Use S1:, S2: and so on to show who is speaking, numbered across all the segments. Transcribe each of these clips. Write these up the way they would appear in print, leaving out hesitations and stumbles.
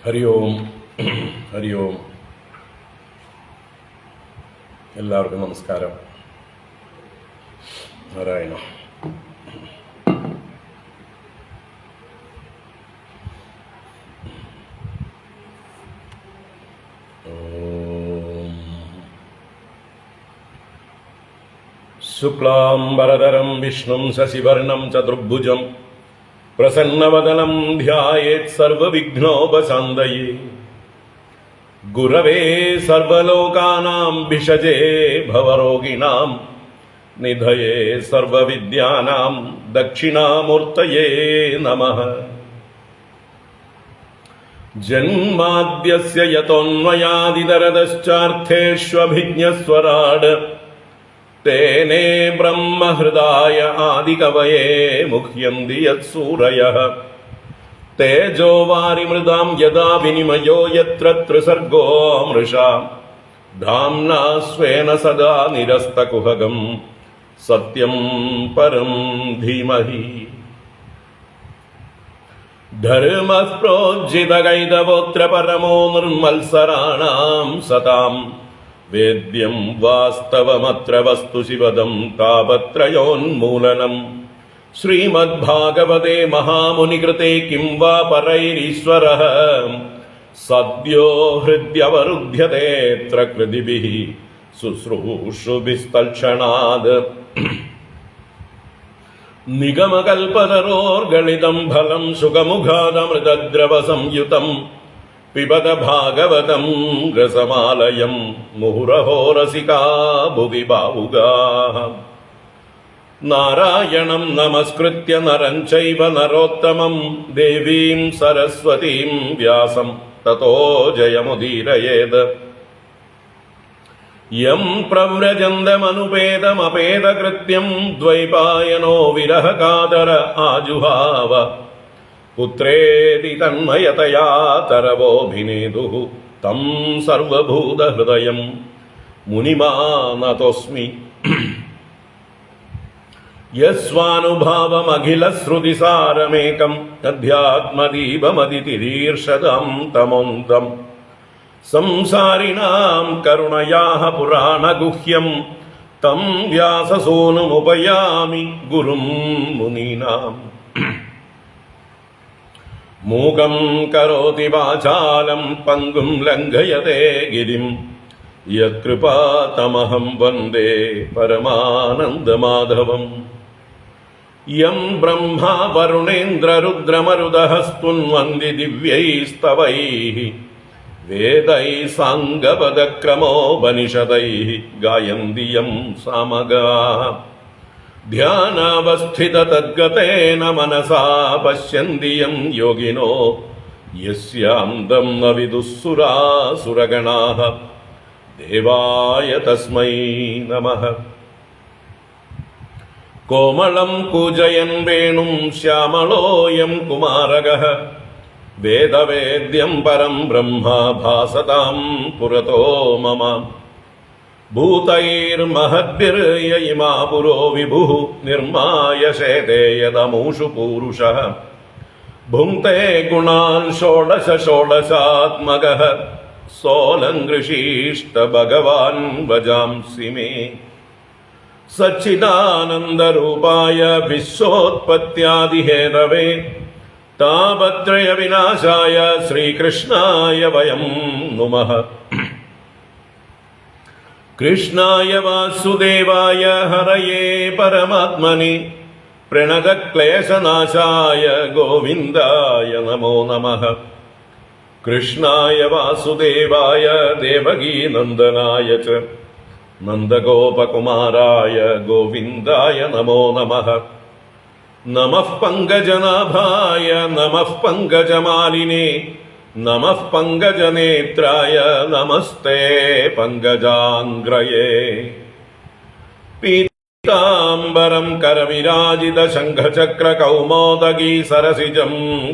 S1: ഹരി ഓം. ഹരി ഓം. എല്ലാവർക്കും നമസ്കാരം. നാരായണ. ശുക്ലാംബരധരം വിഷ്ണും ശശിവർണം ചതുർഭുജം പ്രസന്നവദനം ധ്യായേത് സർവവിഘ്നോപശാന്തയേ. ഗുരവേ സർവലോകാനാം ഭിഷജേ ഭവരോഗിണാം നിധയേ സർവവിദ്യാനാം ദക്ഷിണാമൂർത്തയേ നമഃ. ജന്മാദ്യസ്യ യതോന്വയാദിതരതശ്ചാർത്ഥേഷ്വഭിജ്ഞസ്വരാട് തേനേ ബ്രഹ്മഹൃദായ ആദികവയേ മുഹ്യന്തി യത്സൂരയഃ. തേജോ വാരിമൃതാം യദാ വിനിമയോ യത്ര ത്രിസർഗോ മൃഷാ ധാംനാ സ്വേന സദാ നിരസ്തകുഹകം സത്യം പരം ധീമഹി. ധർമ്മഃ പ്രോജ്ജിതകൈതവോത്ര പരമോ നിർമത്സരാണാം സതാം വേദ്യം വാസ്തവമത്ര വസ്തു ശിവദം താപത്രയോന്മൂലനം. ശ്രീമദ്ഭാഗവതേ മഹാമുനികൃതേ കിം വാ പരൈരീശ്വരഃ സദ്യോ ഹൃദ്യവരുധ്യതേത്ര കൃതിഭിഃ ശുശ്രൂഷുഭിസ്തൽക്ഷണാത്. നിഗമകൽപതരോർഗളിതം ഫലം സുഖമുഖാദമൃതദ്രവ സംയുതം പിബത ഭാഗവതം രസമാലയം മുഹുരഹോ രസികാ ഭുവി ഭാവുകാഃ. നാരായണം നമസ്കൃത്യ നരം ചൈവ നരോത്തമം ദേവീം സരസ്വതീം വ്യാസം തതോ ജയമുദീരയേത്. യം പ്രവ്രജന്തമനുപേതമപേതകൃത്യം ദ്വൈപായനോ വിരഹകാതര ആജുഹാവ. പുത്രേതി തന്മയതയാ തരവോഭിനേതുഃ തം സർവഭൂതഹൃദയം മുനിമാനതോസ്മി. യസ്വാനുഭാവമഖിലശ്രുതിസാരമേകം അധ്യാത്മദീപമതിതിരീർഷദം തമോന്തം. സംസാരിണാം കരുണയാഃ പുരാണഗുഹ്യം തം വ്യാസസൂനുമുപയാമി ഗുരും മുനീനാം. മൂകം കരോതി വാചാലം പങ്കും ലംഘയതേ ഗിരിം യത്കൃപാതമഹം വന്ദേ പരമാനന്ദമാധവം. യം ബ്രഹ്മാ വരുണേന്ദ്രരുദ്രമരുതഃ സ്തുന്വന്തി ദിവ്യൈസ്തവൈഃ വേദൈഃ സാംഗപദക്രമോപനിഷദൈഃ ഗായന്തി യം സാമഗാഃ. ധ്യാനാവസ്ഥിതതദ്ഗതേന മനസാ പശ്യന്തി യം യോഗിനോ യസ്യാന്തം ന വിദുഃസുരാസുരഗണാഃ ദേവായ തസ്മൈ നമഃ. കോമളം കൂജയൻ വേണും ശ്യാമളോയം കുമാരകഃ വേദവേദ്യം പരം ബ്രഹ്മ ഭാസതാം പുരതോ മമ. ഭൂതൈർമഹദ്ഭിർയയിമാ പുരോ വിഭുഃ നിർമായശേതേ യദമൂഷു പൂരുഷഃ. ഭുങ്ക്തേ ഗുണാൻ ഷോഡശ ഷോഡശാത്മകഃ സോലങ്കൃഷീഷ്ട ഭഗവാൻ വജാംസി മേ. സച്ചിദാനന്ദരൂപായ വിശ്വോത്പത്യാദിഹേതവേ താപത്രയ വിനാശായ ശ്രീകൃഷ്ണായ വയം നുമഃ. കൃഷ്ണായ വാസുദേവായ ഹരയേ പരമാത്മനി പ്രണതക്ലേശനാശായ ഗോവിന്ദായ നമോ നമഃ. കൃഷ്ണായ വാസുദേവായ ദേവകീനന്ദനായ ച നന്ദഗോപകുമാരായ ഗോവിന്ദായ നമോ നമഃ. നമഃ പങ്കജനാഭായ നമഃ പങ്കജമാലിനേ നമഃ പങ്കജനേത്രായ നമസ്തേ പങ്കജാംഗ്രയേ. പീതാംബരം കരവിരാജിത ശംഖചക്ര കൗമോദഗീ സരസിജം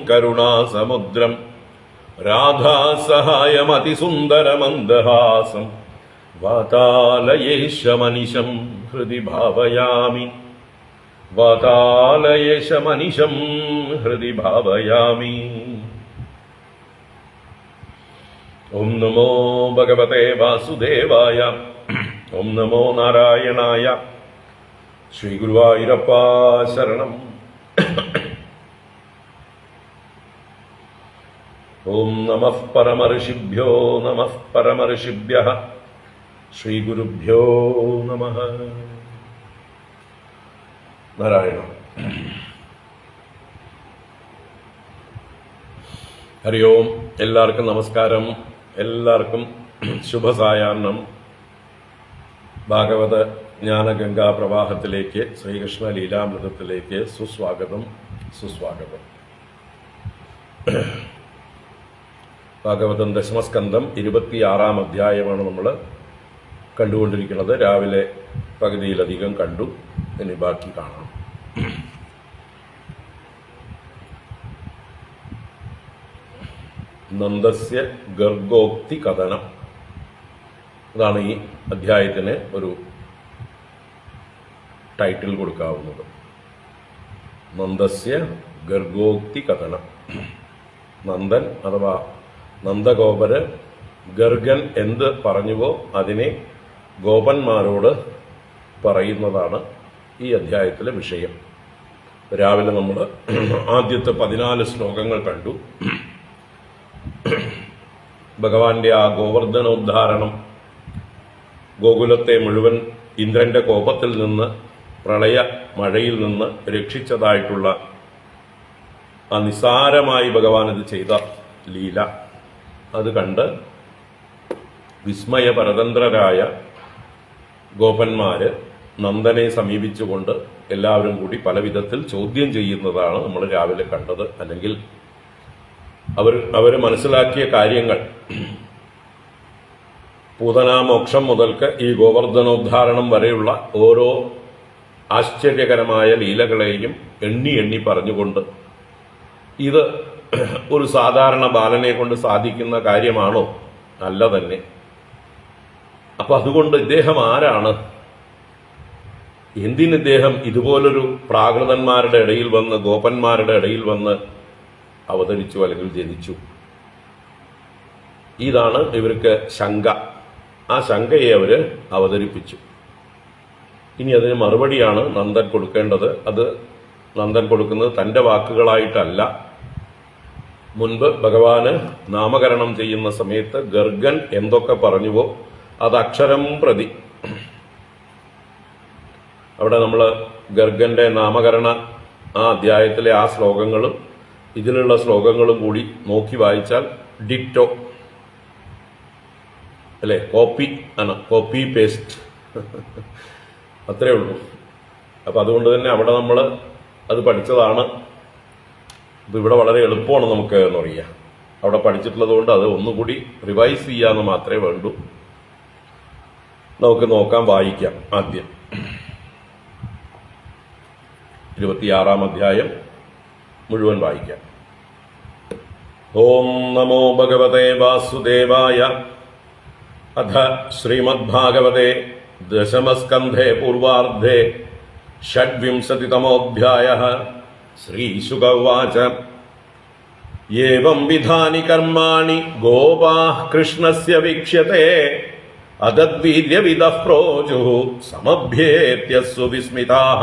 S1: കരുണാസമുദ്രം രാധാസഹായമതിസുന്ദരമന്ദഹാസം വാതാലയേശമനിശം ഹൃദി ഭാവയാമി. വാതാലയേശമനിശം ഹൃദി ഭാവയാമി. ഓം നമോ ഭഗവതേ വാസുദേവായ. ഓം നമോ നാരായണായ. ശ്രീ ഗുരുവായൂരപ്പ ശരണം. ഓം നമഃ പരമർഷിഭ്യോ നമഃ പരമർഷിഭ്യഃ. ശ്രീ ഗുരുഭ്യോ നമഃ. നാരായണ. ഹരി ഓം. എല്ലാവർക്കും നമസ്കാരം. എല്ലാവർക്കും ശുഭസായാഹ്നം. ഭാഗവത ജ്ഞാനഗംഗാ പ്രവാഹത്തിലേക്ക്, ശ്രീകൃഷ്ണ ലീലാമൃതത്തിലേക്ക് സുസ്വാഗതം, സുസ്വാഗതം. ഭാഗവതം ദശമസ്കന്ധം 26-ാം അധ്യായമാണ് നമ്മൾ കണ്ടുകൊണ്ടിരിക്കുന്നത്. രാവിലെ പകുതിയിലധികം കണ്ടു, ഇനി ബാക്കി കാണാം. നന്ദസ്യ ഗർഗോക്തി കഥനം, അതാണ് ഈ അധ്യായത്തിന് ഒരു ടൈറ്റിൽ കൊടുക്കാവുന്നത്. നന്ദസ്യ ഗർഗോക്തി കഥനം. നന്ദൻ അഥവാ നന്ദഗോപര് ഗർഗൻ എന്ത് പറഞ്ഞുവോ അതിനെ ഗോപന്മാരോട് പറയുന്നതാണ് ഈ അധ്യായത്തിലെ വിഷയം. രാവിലെ നമ്മൾ ആദ്യത്തെ 14 ശ്ലോകങ്ങൾ കണ്ടു. ഭഗവാന്റെ ആ ഗോവർദ്ധനോദ്ധാരണം, ഗോകുലത്തെ മുഴുവൻ ഇന്ദ്രന്റെ കോപത്തിൽ നിന്ന്, പ്രളയ മഴയിൽ നിന്ന് രക്ഷിച്ചതായിട്ടുള്ള ആ നിസാരമായി ഭഗവാൻ ഇത് ചെയ്ത ലീല, അത് കണ്ട് വിസ്മയപരതന്ത്രരായ ഗോപന്മാര് നന്ദനെ സമീപിച്ചുകൊണ്ട് എല്ലാവരും കൂടി പല വിധത്തിൽ ചോദ്യം ചെയ്യുന്നതാണ് നമ്മൾ രാവിലെ കണ്ടത്. അല്ലെങ്കിൽ അവർ മനസ്സിലാക്കിയ കാര്യങ്ങൾ പൂതനാമോക്ഷം മുതൽക്ക് ഈ ഗോവർദ്ധനോദ്ധാരണം വരെയുള്ള ഓരോ ആശ്ചര്യകരമായ ലീലകളെയും എണ്ണി എണ്ണി പറഞ്ഞുകൊണ്ട്, ഇത് ഒരു സാധാരണ ബാലനെ കൊണ്ട് സാധിക്കുന്ന കാര്യമാണോ? അല്ല തന്നെ. അപ്പൊ അതുകൊണ്ട് ഇദ്ദേഹം ആരാണ്? എന്തിനിദ്ദേഹം ഇതുപോലൊരു പ്രാകൃതന്മാരുടെ ഇടയിൽ വന്ന്, ഗോപന്മാരുടെ ഇടയിൽ വന്ന് അവതരിച്ചു അല്ലെങ്കിൽ ജനിച്ചു? ഇതാണ് ഇവർക്ക് ശങ്ക. ആ ശങ്കയെ അവര് അവതരിപ്പിച്ചു. ഇനി അതിന് മറുപടിയാണ് നന്ദൻ കൊടുക്കേണ്ടത്. അത് നന്ദൻ കൊടുക്കുന്നത് തന്റെ വാക്കുകളായിട്ടല്ല. മുൻപ് ഭഗവാന് നാമകരണം ചെയ്യുന്ന സമയത്ത് ഗർഗൻ എന്തൊക്കെ പറഞ്ഞുവോ അത് അക്ഷരം പ്രതി, അവിടെ നമ്മൾ ഗർഗന്റെ നാമകരണ ആ അധ്യായത്തിലെ ആ ശ്ലോകങ്ങളും ഇതിലുള്ള ശ്ലോകങ്ങളും കൂടി നോക്കി വായിച്ചാൽ ഡിറ്റോ അല്ലെ, കോപ്പി ആണ്, കോപ്പി പേസ്റ്റ് അത്രേ ഉള്ളൂ. അപ്പൊ അതുകൊണ്ട് തന്നെ അവിടെ നമ്മൾ അത് പഠിച്ചതാണ്. ഇപ്പൊ ഇവിടെ വളരെ എളുപ്പമാണ് നമുക്ക് എന്ന് പറയാം. അവിടെ പഠിച്ചിട്ടുള്ളത് കൊണ്ട് അത് ഒന്നുകൂടി റിവൈസ് ചെയ്യാന്ന് മാത്രമേ വേണ്ടൂ. നമുക്ക് നോക്കാം, വായിക്കാം. ആദ്യം 26-ാം അധ്യായം മുഴുവൻ വായിക്കാം. ഓം നമോ ഭഗവതേ വാസുദേവായ. അഥ ശ്രീമദ്ഭാഗവതേ ദശമസ്കന്ധേ പൂർവാർദ്ധേ ഷഡ്വിംശതിതമോऽധ്യായഃ. ശ്രീശുക ഉവാച. ഏവം വിധാനി കർമാണി ഗോപാഃ കൃഷ്ണസ്യ വീക്ഷ്യത്തെ അദദ്വീര്യവിദഃ പ്രോജുഃ സമഭ്യേത്യ സുവിസ്മിതാഃ.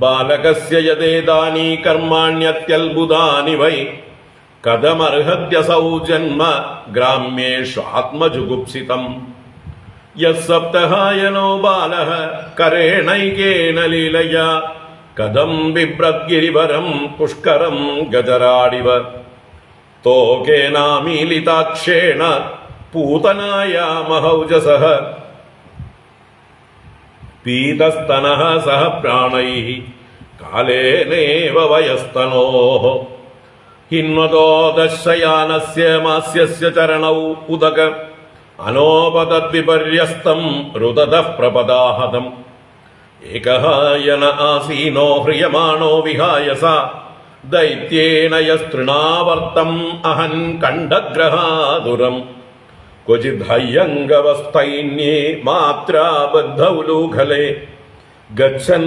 S1: ബാലകസ്യ യദേതാനി കർമാണ്യത്യത്ഭുതാനി വൈ കഥമർഹത്യസൗ ജന്മ ഗ്രാമ്യേഷു ആത്മജുഗുപ്സിതം. യസ്സപ്തഹായനോ ബാലഃ കരേണൈകേന ലീലയാ കഥം ബിഭ്രദ്ഗിരിവരം പുഷ്കരം ഗജരാടിവ. തോകേനാമീലിതാക്ഷേണ പൂതനായാ മഹൗജസഃ പീതസ്തനഃ സഹ പ്രാണൈഃ കാലേനേവ വയസ്തനോഃ. ഹിന്വതോ ദശയാനസ്യ മാസ്യസ്യ ചരണൗ ഉദക അനോപതദ്വിപര്യസ്തം രുദതഃ പ്രപദാഹതം. ഏകഃ യന ആസീനോ ഹ്രിയമാണോ വിഹായസ ദൈത്യേന യസ്തൃണാവർത്തം അഹൻ കണ്ഠഗ്രഹാതുരം. ക്വചിദ് മാത്രാ ബദ്ധൗലൂഖലേ ഗച്ഛൻ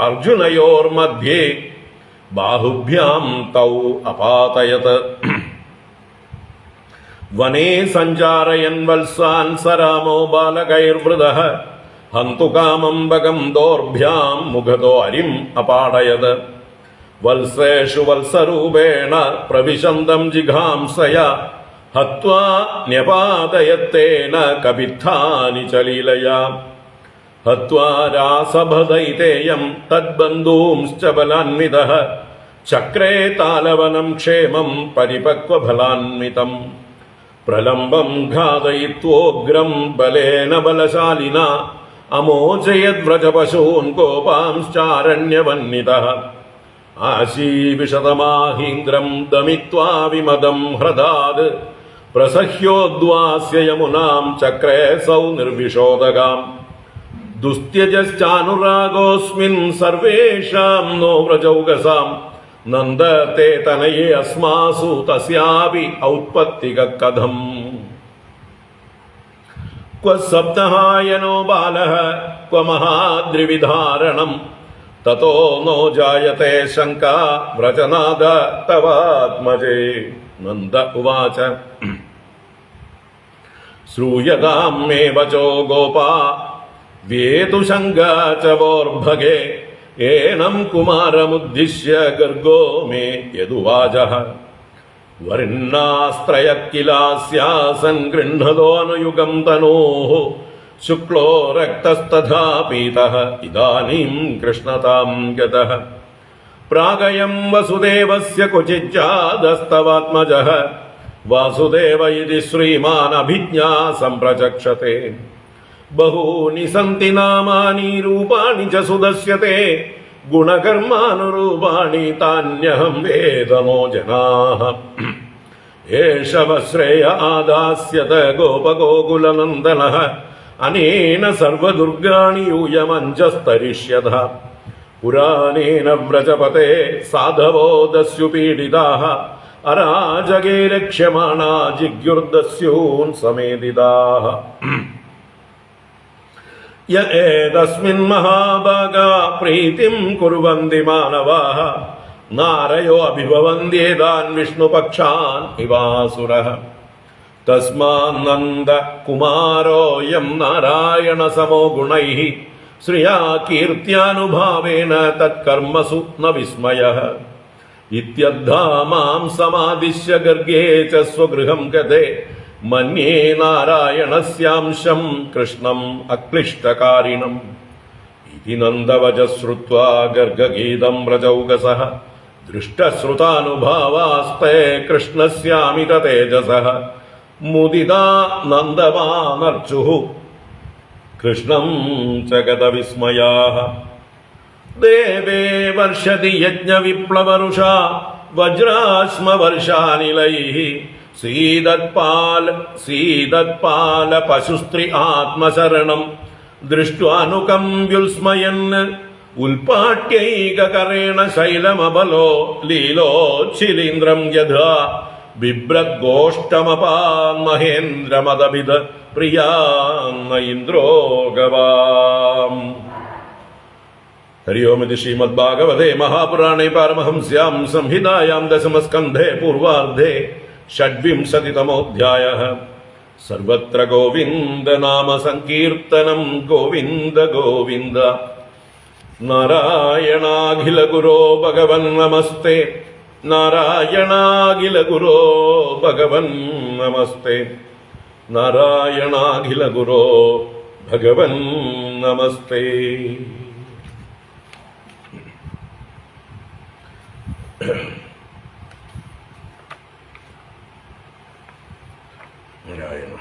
S1: അർജുനയോർമധ്യേ ബാഹുഭ്യാം തൗ അപാതയത്. വനേ സഞ്ചാരയൻ വത്സാൻ സരാമോ ബാലകൈർവൃതഃ ഹന്തു കാമം ഭഗം ദോർഭ്യാം മുഖതോ അരിം അപാടയത് വത്സേഷു വത്സരൂപേണ പ്രവിശന്തം ജിഘാംസയ ഹത്വാ ന്യപാതയത്തേന കപിത്ഥാനി ചലീലയാ ഹത്വാ രാസഭദൈതേയം തദ്ബന്ധൂംശ്ച ബലാന്വിതഃ ചക്രേ താലവനം ക്ഷേമം പരിപക്വഫലാന്വിതം പ്രലംബം ഘാതയിത്വോഗ്രം ബലേന ബലശാലിന അമോചയദ്വ്രജപശൂൻ കോപാംശ്ചാരണ്യവന്നിതഃ ആശീവിഷതമാഹീന്ദ്രം ദമിത്വാ വിമദം ഹ്രദാത് പ്രസഹ്യോദ്വാസ്യ യമുനാം ചക്രേ സൗ നിർവിഷോദകാം ദുസ്ത്യജശ്ചാനുരാഗോസ്മിൻ സർവേഷാം നോ വ്രജൗകസാം നന്ദത്തെ തനയേ അസ്മാസു തസ്യാപി ഔത്പത്തിക കഥം ക്വ സപ്തഹായനോ ബാലഃ ക്വ മഹാദ്രിവിധാരണം തതോ നോ ജായത്തെ ശങ്കാ വ്രജനാദ തവാത്മജേ നന്ദ ഉവാച ശ്രൂയതാം മേ വചോ ഗോപാ വ്യേതു ശങ്കാ ച വോർഭഗേ ഏനം കുമാരമുദ്ദിശ്യ ഗർഗോ മേ യദുവാചഃ വർണ്ണാസ്ത്രയ കിലാസ്യാസൻ ഗൃഹ്ണതോനുയുഗം തനോഃ ശുക്ലോ രക്തസ്തഥാ പീതഃ ഇദാനീം കൃഷ്ണതാം ഗതഃ പ്രാഗയം വസുദേവസ്യ ക്വചിജ്ജാതസ്തവാത്മജഃ വാസുദേവ ഇതി ശ്രീമാൻ അഭിജ്ഞാ സംപ്രചക്ഷത്തെ ബഹൂനി സന്തി നാമാനി രൂപാണി ച സുദസ്യത്തെ ഗുണകർമാനുരൂപാണി താന്യഹം വേദനോ ജനാഃ ഏഷ ശ്രേയ ആദാസ്യത ഗോപഗോകുലനന്ദനഃ അനേന സർവദുർഗാണി യൂയമഞ്ജസ്തരിഷ്യതഃ പുരാണേന വ്രജപതേ സാധവോ ദസ്യുപീഡിതാഃ അരാജകേ രക്ഷ്യമാണാ ജിഗ്യുർദസ്യൂൻ സമേദിതാഃ യ ഏതസ്മിൻ മഹാഭാഗാ പ്രീതിം കുർവന്തി മാനവാഃ നാരയോ അഭിഭവന്ത്യേതാൻ വിഷ്ണുപക്ഷാൻ ഇവാസുരഃ തസ്മാന്നന്ദ കുമാരോയം നാരായണ സമോ ഗുണൈഃ ശ്രിയാ കീർത്യാനുഭാവേന തത്കർമ്മസു ന വിസ്മയഃ ഇത്യദ്ധാ മാം സമാദിശ്യ ഗർഗേ ച സ്വഗൃഹം ഗതേ മന്യേ നാരായണസ്യാംശം കൃഷ്ണം അക്ലിഷ്ടകാരിണം ഇതി നന്ദവച ശ്രുത്വാ ഗർഗഗീതം വ്രജൗകസഃ ദൃഷ്ടശ്രുതാനുഭാവാസ്തേ കൃഷ്ണസ്യാമിത തേജസഃ മുദിതാ നന്ദമാനർച്ചുഃ കൃഷ്ണം ച ഗതവിസ്മയാഃ ദേവേ വർഷതി യജ്ഞവിപ്ലവരുഷാ വജ്രാശ്മവർഷാനിലൈഃ സീതത്പാല പശുസ്ത്രീ ആത്മശരണം ദൃഷ്ട്വാനുകമ്പ്യുൽസ്മയൻ ഉൽപാട്യൈകകരേണ ശൈലമബലോ ലീലോച്ഛിലീന്ദ്രം യഥാ ബിഭ്രദ്ഗോഷ്ടമപാൻ മഹേന്ദ്രമദഭിദ പ്രിയാന്ന ഇന്ദ്രോ ഗവാം. ഹരി ഓം. ഇത് ശ്രീമദ്ഭാഗവതേ മഹാപുരാണേ പാരമഹംസ്യാം സംഹിതായാം ദശമസ്കന്ധേ പൂർവാർദ്ധേ ഷഡ്വിംശതിതമോऽധ്യായഃ. സർവത്ര ഗോവിന്ദ നാമ സങ്കീർത്തനം ഗോവിന്ദ ഗോവിന്ദ. നാരായണാഖില ഗുരോ ഭഗവൻ നമസ്തേ. നാരായണാഖില ഗുരോ ഭഗവൻ നമസ്തേ. നാരായണാഖില ഗുരോ ഭഗവൻ നമസ്തേ. നാരായണ.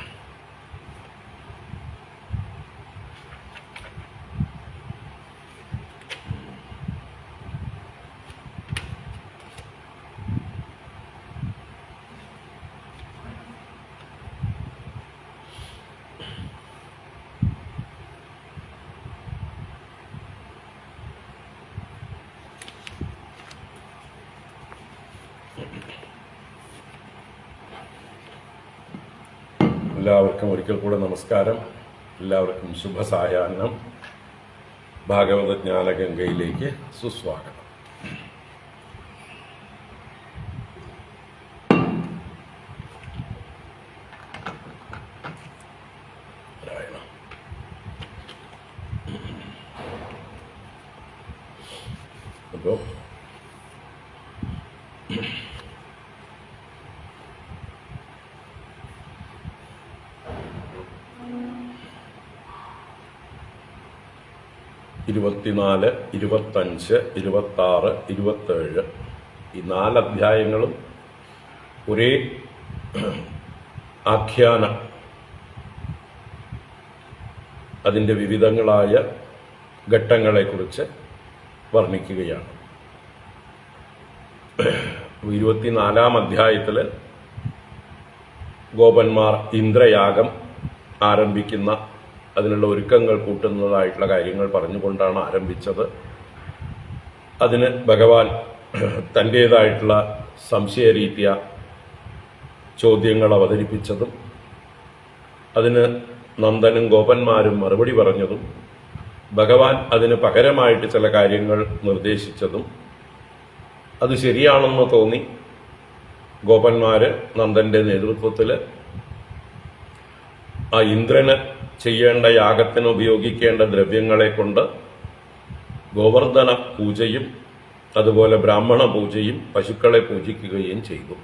S1: എല്ലാവർക്കും ഒരിക്കൽ കൂടെ നമസ്കാരം. എല്ലാവർക്കും ശുഭസായാഹ്നം. ഭാഗവത ജ്ഞാനഗംഗയിലേക്ക് സുസ്വാഗതം. അപ്പോൾ ഇരുപത്തിനാല്, 25, 26, 27 ഈ 4 അധ്യായങ്ങളും ഒരേ ആഖ്യാന അതിൻ്റെ വിവിധങ്ങളായ ഘട്ടങ്ങളെക്കുറിച്ച് വർണ്ണിക്കുകയാണ്. 24-ാം അധ്യായത്തിൽ ഗോപന്മാർ ഇന്ദ്രയാഗം ആരംഭിക്കുന്ന അതിനുള്ള ഒരുക്കങ്ങൾ കൂട്ടുന്നതായിട്ടുള്ള കാര്യങ്ങൾ പറഞ്ഞുകൊണ്ടാണ് ആരംഭിച്ചത്. അതിന് ഭഗവാൻ തൻ്റേതായിട്ടുള്ള സംശയരീത്യ ചോദ്യങ്ങൾ അവതരിപ്പിച്ചതും അതിന് നന്ദനും ഗോപന്മാരും മറുപടി പറഞ്ഞതും ഭഗവാൻ അതിന് പകരമായിട്ട് ചില കാര്യങ്ങൾ നിർദ്ദേശിച്ചതും അത് ശരിയാണെന്ന് തോന്നി ഗോപന്മാര് നന്ദന്റെ നേതൃത്വത്തിൽ ആ ഇന്ദ്രന് ചെയ്യേണ്ട യാഗത്തിന് ഉപയോഗിക്കേണ്ട ദ്രവ്യങ്ങളെ കൊണ്ട് ഗോവർദ്ധന പൂജയും അതുപോലെ ബ്രാഹ്മണ പൂജയും പശുക്കളെ പൂജിക്കുകയും ചെയ്തു.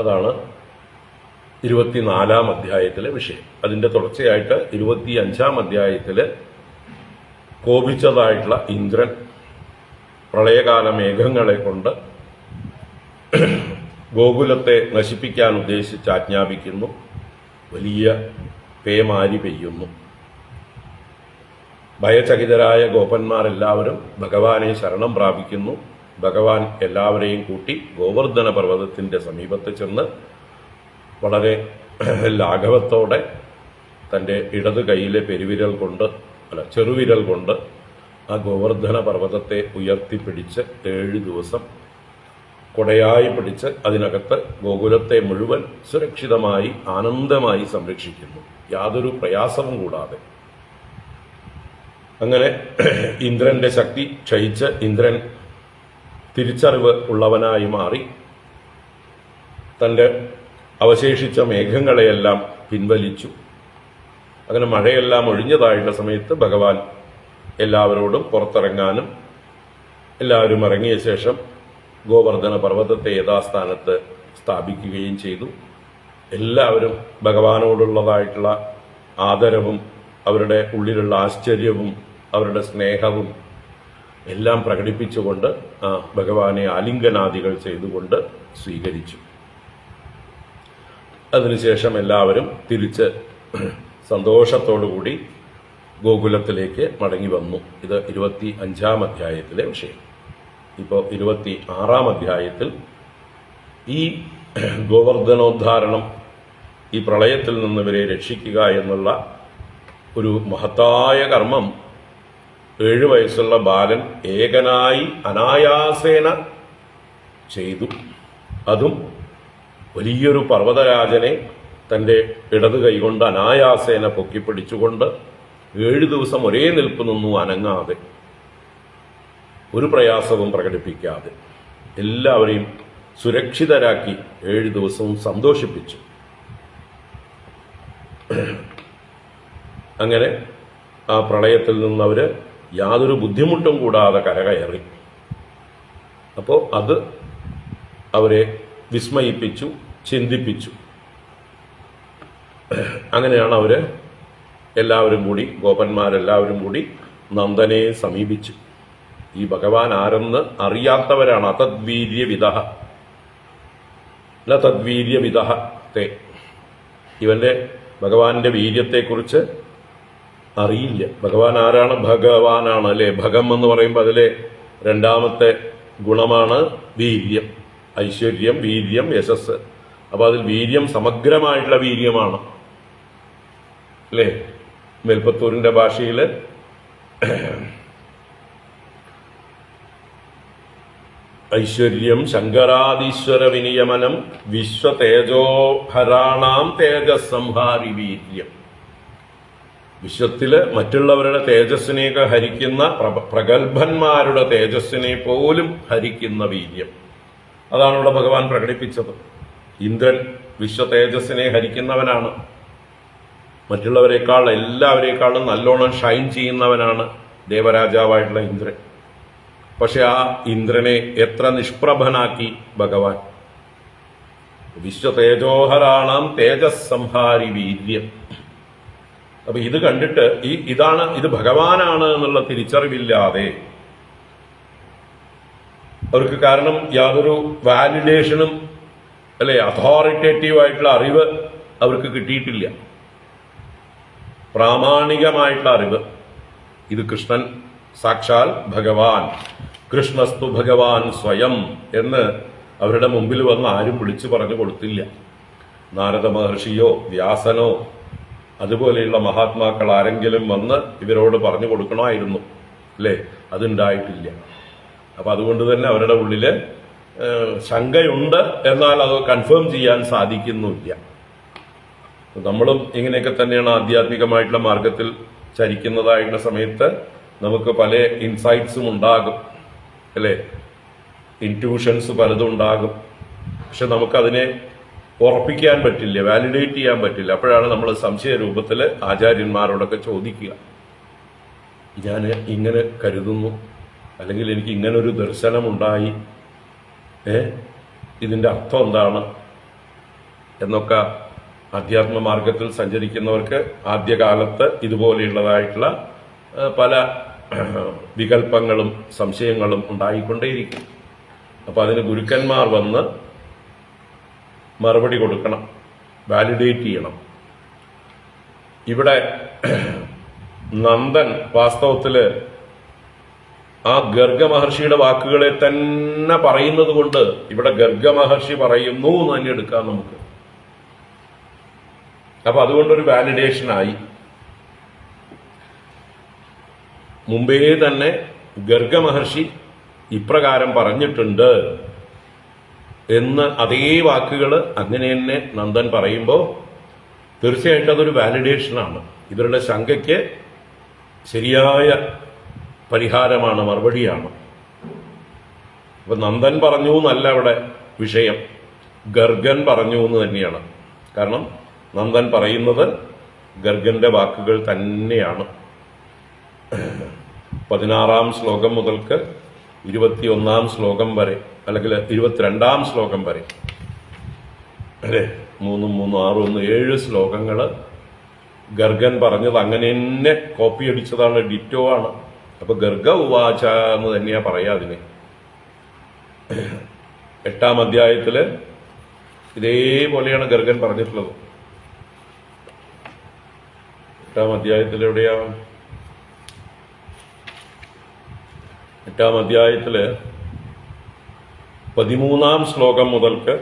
S1: അതാണ് 24-ാം അധ്യായത്തിലെ വിഷയം. അതിന്റെ തുടർച്ചയായിട്ട് 25-ാം അധ്യായത്തിൽ കോപിച്ചതായിട്ടുള്ള ഇന്ദ്രൻ പ്രളയകാല മേഘങ്ങളെ കൊണ്ട് ഗോകുലത്തെ നശിപ്പിക്കാൻ ഉദ്ദേശിച്ച് ആജ്ഞാപിക്കുന്നു. വലിയ പേമാരി പെയ്യുന്നു. ഭയചകിതരായ ഗോപന്മാരെല്ലാവരും ഭഗവാനെ ശരണം പ്രാപിക്കുന്നു. ഭഗവാൻ എല്ലാവരെയും കൂട്ടി ഗോവർദ്ധന പർവ്വതത്തിന്റെ സമീപത്ത് ചെന്ന് വളരെ ലാഘവത്തോടെ തൻ്റെ ഇടത് കൈയിലെ ചെറുവിരൽ കൊണ്ട് ആ ഗോവർദ്ധന പർവ്വതത്തെ ഉയർത്തിപ്പിടിച്ച് 7 ദിവസം കൊടയായി പിടിച്ച് അതിനകത്ത് ഗോകുലത്തെ മുഴുവൻ സുരക്ഷിതമായി ആനന്ദമായി സംരക്ഷിക്കുന്നു, യാതൊരു പ്രയാസവും കൂടാതെ. അങ്ങനെ ഇന്ദ്രന്റെ ശക്തി ക്ഷയിച്ച് ഇന്ദ്രൻ തിരിച്ചറിവ് ഉള്ളവനായി മാറി തൻ്റെ അവശേഷിച്ച മേഘങ്ങളെയെല്ലാം പിൻവലിച്ചു. അങ്ങനെ മഴയെല്ലാം ഒഴിഞ്ഞതായിട്ടുള്ള സമയത്ത് ഭഗവാൻ എല്ലാവരോടും പുറത്തിറങ്ങാനും എല്ലാവരും ഇറങ്ങിയ ശേഷം ഗോവർദ്ധന പർവ്വതത്തെ യഥാസ്ഥാനത്ത് സ്ഥാപിക്കുകയും ചെയ്തു. എല്ലാവരും ഭഗവാനോടുള്ളതായിട്ടുള്ള ആദരവും അവരുടെ ഉള്ളിലുള്ള ആശ്ചര്യവും അവരുടെ സ്നേഹവും എല്ലാം പ്രകടിപ്പിച്ചുകൊണ്ട് ഭഗവാനെ ആലിംഗനാദികൾ ചെയ്തുകൊണ്ട് സ്വീകരിച്ചു. അതിനുശേഷം എല്ലാവരും തിരിച്ച് സന്തോഷത്തോടുകൂടി ഗോകുലത്തിലേക്ക് മടങ്ങി വന്നു. ഇത് 25-ാം അധ്യായത്തിലെ വിഷയം. ഇപ്പോൾ 26-ാം അധ്യായത്തിൽ ഈ ഗോവർദ്ധനോദ്ധാരണം, ഈ പ്രളയത്തിൽ നിന്ന് ഇവരെ രക്ഷിക്കുക എന്നുള്ള ഒരു മഹത്തായ കർമ്മം 7 വയസ്സുള്ള ബാലൻ ഏകനായി അനായാസേന ചെയ്തു. അതും വലിയൊരു പർവ്വതരാജനെ തൻ്റെ ഇടത് കൈകൊണ്ട് അനായാസേന പൊക്കിപ്പിടിച്ചുകൊണ്ട് 7 ദിവസം ഒരേ നിൽപ്പ് നിന്നു, അനങ്ങാതെ, ഒരു പ്രയാസവും പ്രകടിപ്പിക്കാതെ എല്ലാവരെയും സുരക്ഷിതരാക്കി 7 ദിവസവും സന്തോഷിപ്പിച്ചു. അങ്ങനെ ആ പ്രളയത്തിൽ നിന്നവർ യാതൊരു ബുദ്ധിമുട്ടും കൂടാതെ കരകയറി. അപ്പോൾ അത് അവരെ വിസ്മയിപ്പിച്ചു, ചിന്തിപ്പിച്ചു. അങ്ങനെയാണ് അവര് എല്ലാവരും കൂടി, ഗോപന്മാരെല്ലാവരും കൂടി നന്ദനെ സമീപിച്ചു. ഈ ഭഗവാൻ ആരെന്ന് അറിയാത്തവരാണ്. അതദ്വീര്യവിദഃ ന തദ്വീര്യവിദഃ തേ. ഇവന്റെ ഭഗവാന്റെ വീര്യത്തെക്കുറിച്ച് അറിയില്ല. ഭഗവാൻ ആരാണ്? ഭഗവാനാണ് അല്ലെ. ഭഗം എന്ന് പറയുമ്പോൾ അതിലെ 2ാമത്തെ ഗുണമാണ് വീര്യം. ഐശ്വര്യം, വീര്യം, യശസ്. അപ്പൊ അതിൽ വീര്യം സമഗ്രമായിട്ടുള്ള വീര്യമാണ് അല്ലേ. മേൽപ്പത്തൂരിന്റെ ഭാഷയിൽ ഐശ്വര്യം ശങ്കരാദീശ്വര വിനിയമനം വിശ്വതേജോഹരാണാം തേജസ്സംഹാരി വീര്യം. വിശ്വത്തില് മറ്റുള്ളവരുടെ തേജസ്സിനെയൊക്കെ ഹരിക്കുന്ന പ്രഗത്ഭന്മാരുടെ തേജസ്സിനെ പോലും ഹരിക്കുന്ന വീര്യം. അതാണ് ഇവിടെ ഭഗവാൻ പ്രകടിപ്പിച്ചത്. ഇന്ദ്രൻ വിശ്വ തേജസ്സിനെ ഹരിക്കുന്നവനാണ്. മറ്റുള്ളവരെക്കാൾ എല്ലാവരെക്കാളും നല്ലോണം ഷൈൻ ചെയ്യുന്നവനാണ് ദേവരാജാവായിട്ടുള്ള ഇന്ദ്രൻ. പക്ഷെ ആ ഇന്ദ്രനെ എത്ര നിഷ്പ്രഭനാക്കി ഭഗവാൻ. വിശ്വതേജോഹരാണാം തേജസ് സംഹാരി വീര്യം. അപ്പൊ ഇത് കണ്ടിട്ട് ഇത് ഭഗവാനാണ് എന്നുള്ള തിരിച്ചറിവില്ലാതെ അവർക്ക്, കാരണം യാതൊരു വാലിഡേഷനും അല്ലെ അതോറിറ്റേറ്റീവ് ആയിട്ടുള്ള അറിവ് അവർക്ക് കിട്ടിയിട്ടില്ല, പ്രാമാണികമായിട്ടുള്ള അറിവ്. ഇത് കൃഷ്ണൻ സാക്ഷാൽ ഭഗവാൻ, കൃഷ്ണസ്തു ഭഗവാൻ സ്വയം എന്ന് അവരുടെ മുമ്പിൽ വന്ന് ആരും വിളിച്ചു പറഞ്ഞു കൊടുത്തില്ല. നാരദ മഹർഷിയോ വ്യാസനോ അതുപോലെയുള്ള മഹാത്മാക്കൾ ആരെങ്കിലും വന്ന് ഇവരോട് പറഞ്ഞു കൊടുക്കണമായിരുന്നു അല്ലേ? അതുണ്ടായിട്ടില്ല. അപ്പൊ അതുകൊണ്ട് തന്നെ അവരുടെ ഉള്ളില് ശങ്കയുണ്ട്, എന്നാൽ അത് കൺഫേം ചെയ്യാൻ സാധിക്കുന്നില്ല. നമ്മളും ഇങ്ങനെയൊക്കെ തന്നെയാണ് ആധ്യാത്മികമായിട്ടുള്ള മാർഗത്തിൽ ചരിക്കുന്നതായിട്ടുള്ള സമയത്ത് നമുക്ക് പല ഇൻസൈറ്റ്സും ഉണ്ടാകും അല്ലേ? ഇൻറ്റ്യൂഷൻസ് പലതും ഉണ്ടാകും. പക്ഷെ നമുക്കതിനെ ഉറപ്പിക്കാൻ പറ്റില്ല, വാലിഡേറ്റ് ചെയ്യാൻ പറ്റില്ല. അപ്പോഴാണ് നമ്മൾ സംശയ രൂപത്തിൽ ആചാര്യന്മാരോടൊക്കെ ചോദിക്കുക, ഞാൻ ഇങ്ങനെ കരുതുന്നു, അല്ലെങ്കിൽ എനിക്ക് ഇങ്ങനൊരു ദർശനമുണ്ടായി, ഇതിൻ്റെ അർത്ഥം എന്താണ് എന്നൊക്കെ അധ്യാത്മ മാർഗത്തിൽ സഞ്ചരിക്കുന്നവർക്ക് ആദ്യകാലത്ത് ഇതുപോലെയുള്ളതായിട്ടുള്ള പല വികല്പങ്ങളും സംശയങ്ങളും ഉണ്ടായിക്കൊണ്ടേയിരിക്കും. അപ്പം അതിന് ഗുരുക്കന്മാർ വന്ന് മറുപടി കൊടുക്കണം, വാലിഡേറ്റ് ചെയ്യണം. ഇവിടെ നന്ദൻ വാസ്തവത്തില് ആ ഗർഗ മഹർഷിയുടെ വാക്കുകളെ തന്നെ പറയുന്നത് കൊണ്ട് ഇവിടെ ഗർഗ മഹർഷി പറയുന്നു എന്ന് തന്നെ എടുക്കാം നമുക്ക്. അപ്പൊ അതുകൊണ്ടൊരു വാലിഡേഷനായി. മുമ്പേ തന്നെ ഗർഗ മഹർഷി ഇപ്രകാരം പറഞ്ഞിട്ടുണ്ട് എന്ന് അതേ വാക്കുകൾ അങ്ങനെ തന്നെ നന്ദൻ പറയുമ്പോൾ തീർച്ചയായിട്ടും അതൊരു വാലിഡേഷനാണ്. ഇവരുടെ ശങ്കയ്ക്ക് ശരിയായ പരിഹാരമാണ്, മറുപടിയാണ്. അപ്പൊ നന്ദൻ പറഞ്ഞു എന്നല്ല ഇവിടെ വിഷയം, ഗർഗൻ പറഞ്ഞു എന്ന് തന്നെയാണ്. കാരണം നന്ദൻ പറയുന്നത് ഗർഗന്റെ വാക്കുകൾ തന്നെയാണ്. 16-ാം ശ്ലോകം മുതൽക്ക് 21-ാം ശ്ലോകം വരെ, അല്ലെങ്കിൽ 22-ാം ശ്ലോകം വരെ അല്ലെ, 3 3 6 1 7 ശ്ലോകങ്ങള് ഗർഗൻ പറഞ്ഞത് അങ്ങനെ തന്നെ കോപ്പി അടിച്ചതാണ്, ഡിറ്റോ ആണ്. അപ്പൊ ഗർഗ ഉവാച എന്ന് തന്നെയാ പറയാ അതിന്. 8-ാം അധ്യായത്തില് ഇതേപോലെയാണ് ഗർഗൻ പറഞ്ഞിട്ടുള്ളത്. 8-ാം അധ്യായത്തിൽ എവിടെയാ? 8-ാം അധ്യായത്തില് 13-ാം ശ്ലോകം മുതൽക്ക്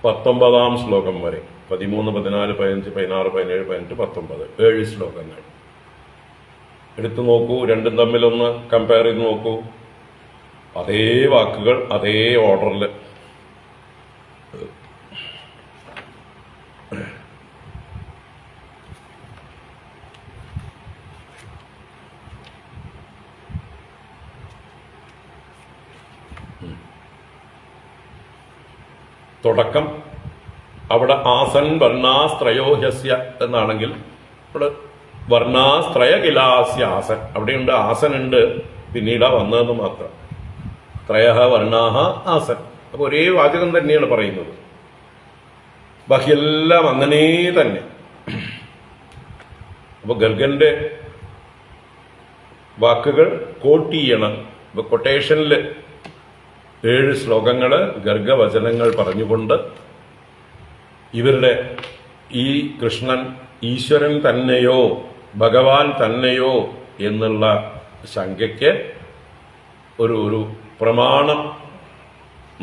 S1: 19-ാം ശ്ലോകം വരെ, 13, 14, 15, 16, 17, 18, 19 7 ശ്ലോകങ്ങൾ എടുത്തു നോക്കൂ. രണ്ടും തമ്മിലൊന്ന് കമ്പയർ ചെയ്ത് നോക്കൂ. അതേ വാക്കുകൾ അതേ ഓർഡറിൽ. തുടക്കം അവിടെ ആസൻ വർണ്ണാസ്ത്രയോഹ്യസ്യ എന്നാണെങ്കിൽ ഇവിടെ വർണ്ണാസ്ത്രയ കിലാസ്യ ആസൻ, അവിടെയുണ്ട് ആസൻ ഉണ്ട്, പിന്നീടാ വന്നതെന്ന് മാത്രം. ത്രയഹ വർണ്ണാഹ ആസൻ. അപ്പൊ ഒരേ വാചകം തന്നെയാണ് പറയുന്നത്, ബാക്കിയെല്ലാം അങ്ങനെ തന്നെ. അപ്പൊ ഗർഗന്റെ വാക്കുകൾ കോട്ട് ചെയ്യണം. ഇപ്പൊ കൊട്ടേഷനില് 7 ശ്ലോകങ്ങള് ഗർഗവചനങ്ങൾ പറഞ്ഞുകൊണ്ട് ഇവരുടെ ഈ കൃഷ്ണൻ ഈശ്വരൻ തന്നെയോ ഭഗവാൻ തന്നെയോ എന്നുള്ള ശങ്കയ്ക്ക് ഒരു പ്രമാണം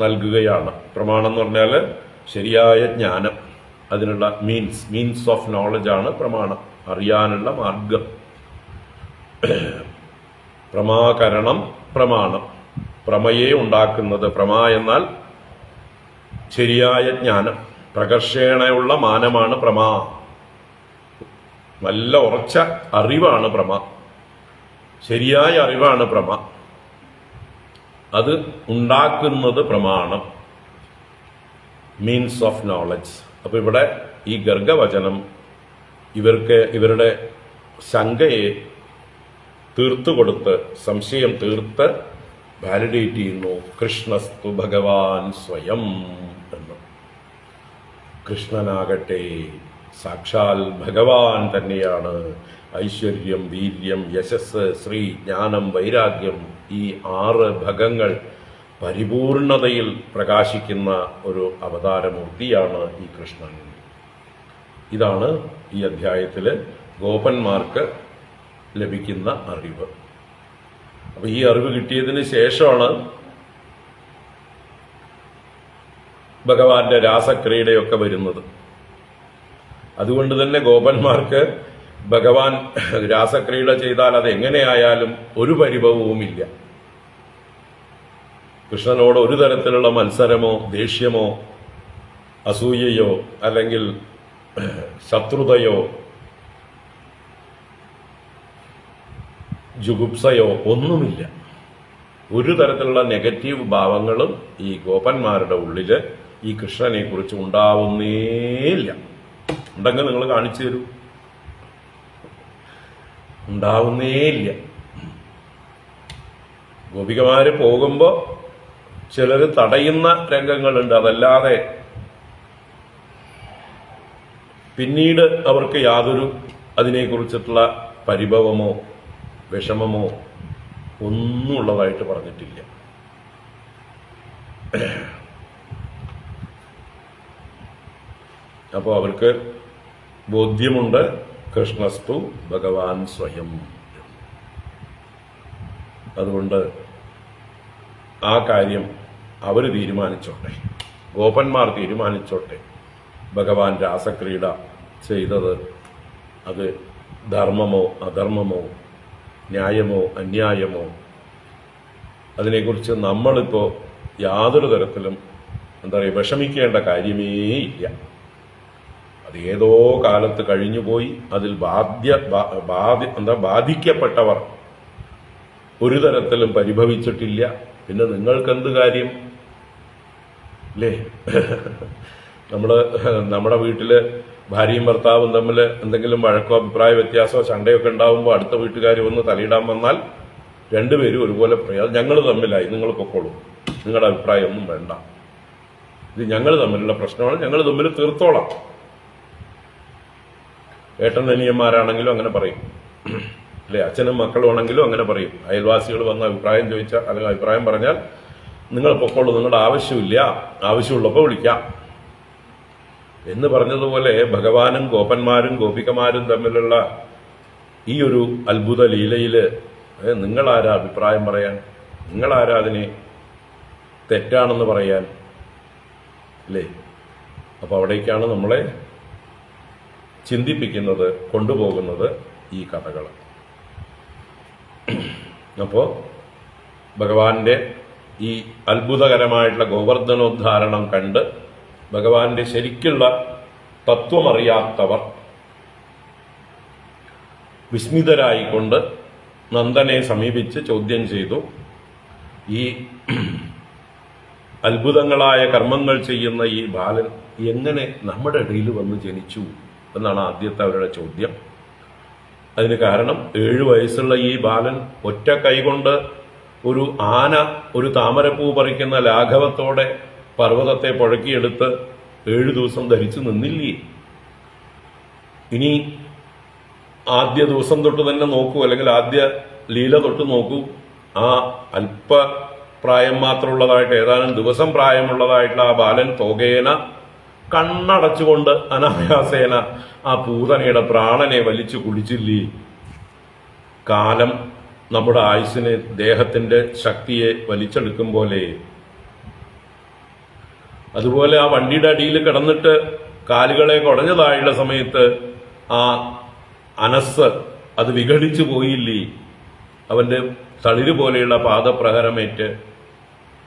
S1: നൽകുകയാണ്. പ്രമാണം എന്ന് പറഞ്ഞാൽ ശരിയായ ജ്ഞാനം, അതിനുള്ള മീൻസ് ഓഫ് നോളജ് ആണ് പ്രമാണം, അറിയാനുള്ള മാർഗം. പ്രമാകരണം പ്രമാണം, പ്രമയെ ഉണ്ടാക്കുന്നത്. പ്രമ എന്നാൽ ശരിയായ ജ്ഞാനം, പ്രകർഷേണയുള്ള മാനമാണ് പ്രമാ. നല്ല ഉറച്ച അറിവാണ് പ്രമ, ശരിയായ അറിവാണ് പ്രമ. അത് ഉണ്ടാക്കുന്നത് പ്രമാണം, മീൻസ് ഓഫ് നോളജ്. അപ്പൊ ഇവിടെ ഈ ഗർഗവചനം ഇവരുടെ ശങ്കയെ തീർത്തു കൊടുത്ത് സംശയം തീർത്ത് വാലിഡേറ്റ് ചെയ്യുന്നു. കൃഷ്ണസ്തു ഭഗവാൻ സ്വയം എന്ന്. കൃഷ്ണനാകട്ടെ സാക്ഷാൽ ഭഗവാൻ തന്നെയാണ്. ഐശ്വര്യം, വീര്യം, യശസ്, ശ്രീ, ജ്ഞാനം, വൈരാഗ്യം, ഈ 6 ഭഗങ്ങൾ പരിപൂർണതയിൽ പ്രകാശിക്കുന്ന ഒരു അവതാരമൂർത്തിയാണ് ഈ കൃഷ്ണൻ. ഇതാണ് ഈ അധ്യായത്തിൽ ഗോപന്മാർക്ക് ലഭിക്കുന്ന അറിവ്. അപ്പൊ ഈ അറിവ് കിട്ടിയതിന് ശേഷമാണ് ഭഗവാന്റെ രാസക്രീഡയൊക്കെ വരുന്നത്. അതുകൊണ്ട് തന്നെ ഗോപന്മാർക്ക് ഭഗവാൻ രാസക്രീഡ ചെയ്താൽ അത് എങ്ങനെയായാലും ഒരു പരിഭവവുമില്ല. കൃഷ്ണനോട് ഒരു തരത്തിലുള്ള മത്സരമോ ദേഷ്യമോ അസൂയയോ അല്ലെങ്കിൽ ശത്രുതയോ ജുഗുപ്സയോ ഒന്നുമില്ല. ഒരു തരത്തിലുള്ള നെഗറ്റീവ് ഭാവങ്ങളും ഈ ഗോപന്മാരുടെ ഉള്ളില് ഈ കൃഷ്ണനെ കുറിച്ച് ഉണ്ടാവുന്നേയില്ല. ഉണ്ടെങ്കിൽ നിങ്ങൾ കാണിച്ചു തരൂ. ഉണ്ടാവുന്നേയില്ല. ഗോപികമാര് പോകുമ്പോ ചിലര് തടയുന്ന രംഗങ്ങളുണ്ട്. അതല്ലാതെ പിന്നീട് അവർക്ക് യാതൊരു അതിനെക്കുറിച്ചിട്ടുള്ള പരിഭവമോ വിഷമമോ ഒന്നും ഉള്ളതായിട്ട് പറഞ്ഞിട്ടില്ല. അപ്പോൾ അവർക്ക് ബോധ്യമുണ്ട് കൃഷ്ണസ്തു ഭഗവാൻ സ്വയം. അതുകൊണ്ട് ആ കാര്യം അവർ തീരുമാനിച്ചോട്ടെ, ഗോപന്മാർ തീരുമാനിച്ചോട്ടെ. ഭഗവാൻ രാസക്രീഡ ചെയ്തത് അത് ധർമ്മമോ അധർമ്മമോ ന്യായമോ അന്യായമോ അതിനെക്കുറിച്ച് നമ്മളിപ്പോൾ യാതൊരു തരത്തിലും വിഷമിക്കേണ്ട കാര്യമേ ഇല്ല. അത് ഏതോ കാലത്ത് കഴിഞ്ഞുപോയി. അതിൽ ബാധിക്കപ്പെട്ടവർ ഒരു തരത്തിലും പരിഭവിച്ചിട്ടില്ല. പിന്നെ നിങ്ങൾക്കെന്ത് കാര്യം അല്ലേ? നമ്മുടെ വീട്ടില് ഭാര്യയും ഭർത്താവും തമ്മിൽ എന്തെങ്കിലും വഴക്കോ അഭിപ്രായ വ്യത്യാസമോ ചണ്ടയൊക്കെ ഉണ്ടാവുമ്പോൾ അടുത്ത വീട്ടുകാർ വന്ന് തലയിടാൻ വന്നാൽ രണ്ടുപേരും ഒരുപോലെ പറയാം, ഞങ്ങൾ തമ്മിലായി, നിങ്ങൾ പൊക്കോളൂ, നിങ്ങളുടെ അഭിപ്രായം ഒന്നും വേണ്ട, ഇത് ഞങ്ങൾ തമ്മിലുള്ള പ്രശ്നമാണ്, ഞങ്ങൾ തമ്മിൽ തീർത്തോളാം. ഏട്ടൻ അനിയന്മാരാണെങ്കിലും അങ്ങനെ പറയും അല്ലെ? അച്ഛനും മക്കളും ആണെങ്കിലും അങ്ങനെ പറയും. അയൽവാസികൾ വന്ന് അഭിപ്രായം ചോദിച്ചാൽ അല്ലെങ്കിൽ അഭിപ്രായം പറഞ്ഞാൽ നിങ്ങൾ പൊക്കോളൂ, നിങ്ങളുടെ ആവശ്യമില്ല, ആവശ്യമുള്ളപ്പോൾ വിളിക്കാം എന്ന് പറഞ്ഞതുപോലെ ഭഗവാനും ഗോപന്മാരും ഗോപികമാരും തമ്മിലുള്ള ഈ ഒരു അത്ഭുത ലീലയില് നിങ്ങളാരാ അഭിപ്രായം പറയാൻ? നിങ്ങളാരാ അതിനെ തെറ്റാണെന്ന് പറയാൻ? അല്ലേ? അപ്പൊ അവിടേക്കാണ് നമ്മളെ ചിന്തിപ്പിക്കുന്നത്, കൊണ്ടുപോകുന്നത് ഈ കഥകൾ. അപ്പോൾ ഭഗവാന്റെ ഈ അത്ഭുതകരമായിട്ടുള്ള ഗോവർദ്ധനോദ്ധാരണം കണ്ട് ഭഗവാന്റെ ശരിക്കുള്ള തത്വമറിയാത്തവർ വിസ്മിതരായിക്കൊണ്ട് നന്ദനെ സമീപിച്ച് ചോദ്യം ചെയ്തു. ഈ അത്ഭുതങ്ങളായ കർമ്മങ്ങൾ ചെയ്യുന്ന ഈ ബാലൻ എങ്ങനെ നമ്മുടെ ഇടയിൽ വന്ന് ജനിച്ചു എന്നാണ് ആദ്യത്തെ അവരുടെ ചോദ്യം. അതിന് കാരണം 7 വയസ്സുള്ള ഈ ബാലൻ ഒറ്റ കൈകൊണ്ട് ഒരു ആന ഒരു താമരപ്പൂ പറിക്കുന്ന ലാഘവത്തോടെ പർവ്വതത്തെ പുഴക്കിയെടുത്ത് 7 ദിവസം ധരിച്ചു നിന്നില്ലേ? ഇനി ആദ്യ ദിവസം തൊട്ട് തന്നെ നോക്കൂ, അല്ലെങ്കിൽ ആദ്യ ലീല തൊട്ട് നോക്കൂ. ആ അല്പ പ്രായം മാത്രമുള്ളതായിട്ട് ഏതാനും ദിവസം പ്രായമുള്ളതായിട്ടുള്ള ആ ബാലൻ തോകേന കണ്ണടച്ചുകൊണ്ട് അനായാസേന ആ പൂതനയുടെ പ്രാണനെ വലിച്ചു കുടിച്ചില്ലേ? കാലം നമ്മുടെ ആയുസ്സിനെ, ദേഹത്തിന്റെ ശക്തിയെ വലിച്ചെടുക്കും പോലെ. അതുപോലെ ആ വണ്ടിയുടെ അടിയിൽ കിടന്നിട്ട് കാലുകളെ കുടഞ്ഞതായുള്ള സമയത്ത് ആ അനസ് അത് വിഘടിച്ചു പോയില്ലേ? അവന്റെ തളിര് പോലെയുള്ള പാദപ്രഹരമേറ്റ്.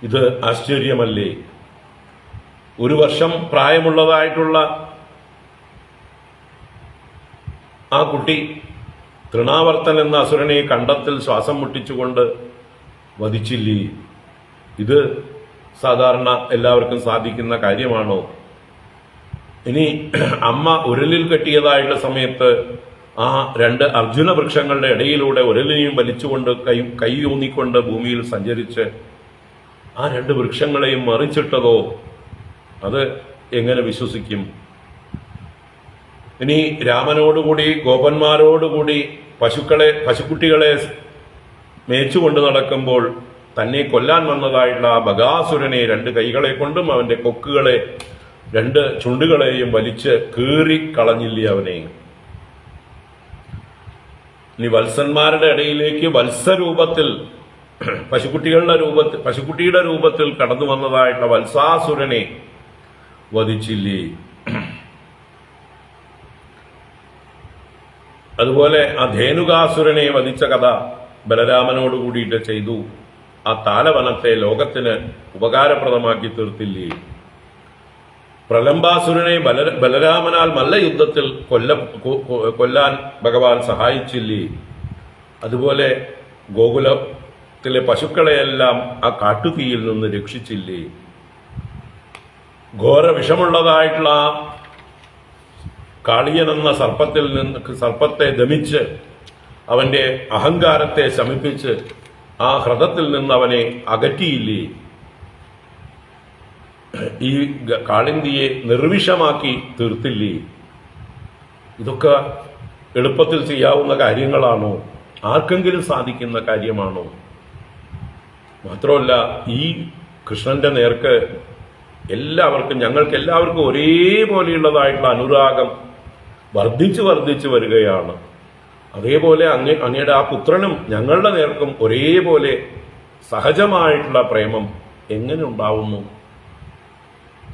S1: ഇത് ആശ്ചര്യമല്ലേ? 1 വർഷം പ്രായമുള്ളതായിട്ടുള്ള ആ കുട്ടി തൃണാവർത്തൻ എന്ന അസുരനെ കണ്ടത്തിൽ ശ്വാസം മുട്ടിച്ചുകൊണ്ട് വധിച്ചില്ലേ? ഇത് സാധാരണ എല്ലാവർക്കും സാധിക്കുന്ന കാര്യമാണോ? ഇനി അമ്മ ഉരലിൽ കെട്ടിയതായിട്ടുള്ള സമയത്ത് ആ രണ്ട് അർജുന വൃക്ഷങ്ങളുടെ ഇടയിലൂടെ ഒരലിനെയും വലിച്ചുകൊണ്ട് കൈ ഊന്നിക്കൊണ്ട് ഭൂമിയിൽ സഞ്ചരിച്ച് ആ രണ്ട് വൃക്ഷങ്ങളെയും മറിച്ചിട്ടതോ, അത് എങ്ങനെ വിശ്വസിക്കും? ഇനി രാമനോടുകൂടി ഗോപന്മാരോടുകൂടി പശുക്കുട്ടികളെ മേച്ചുകൊണ്ട് നടക്കുമ്പോൾ തന്നെ കൊല്ലാൻ വന്നതായിട്ടുള്ള ആ ബകാസുരനെ രണ്ട് കൈകളെ കൊണ്ടും അവന്റെ കൊക്കുകളെ രണ്ട് ചുണ്ടുകളെയും വലിച്ച് കീറിക്കളഞ്ഞില്ലേ അവനെ? ഇനി വത്സന്മാരുടെ ഇടയിലേക്ക് വത്സരൂപത്തിൽ പശുക്കുട്ടിയുടെ രൂപത്തിൽ കടന്നു വന്നതായിട്ടുള്ള വത്സാസുരനെ വധിച്ചില്ലേ? അതുപോലെ ആ ധേനുകാസുരനെ വധിച്ച കഥ ബലരാമനോട് കൂടിയിട്ട് ചെയ്തു. ആ താലവനത്തെ ലോകത്തിന് ഉപകാരപ്രദമാക്കി തീർത്തില്ലേ? പ്രലംബാസുരനെ ബലരാമനാൽ മല്ലയുദ്ധത്തിൽ കൊല്ലാൻ ഭഗവാൻ സഹായിച്ചില്ലേ? അതുപോലെ ഗോകുലത്തിലെ പശുക്കളെയെല്ലാം ആ കാട്ടുതീയിൽ നിന്ന് രക്ഷിച്ചില്ലേ? ഘോര വിഷമുള്ളതായിട്ടുള്ള കാളിയനെന്ന സർപ്പത്തെ ദമിച്ച് അവന്റെ അഹങ്കാരത്തെ ശമിപ്പിച്ച് ആ ഹൃദത്തിൽ നിന്ന് അവനെ അകറ്റിയില്ലേ? ഈ കാളിന്തിയെ നിർവിഷമാക്കി തീർത്തില്ലേ? ഇതൊക്കെ എളുപ്പത്തിൽ ചെയ്യാവുന്ന കാര്യങ്ങളാണോ? ആർക്കെങ്കിലും സാധിക്കുന്ന കാര്യമാണോ? മാത്രമല്ല, ഈ കൃഷ്ണന്റെ നേർക്ക് ഞങ്ങൾക്ക് എല്ലാവർക്കും ഒരേപോലെയുള്ളതായിട്ടുള്ള അനുരാഗം വർദ്ധിച്ചു വരികയാണ്. അതേപോലെ അങ്ങയുടെ ആ പുത്രനും ഞങ്ങളുടെ നേർക്കും ഒരേപോലെ സഹജമായിട്ടുള്ള പ്രേമം എങ്ങനെ ഉണ്ടാവുന്നു?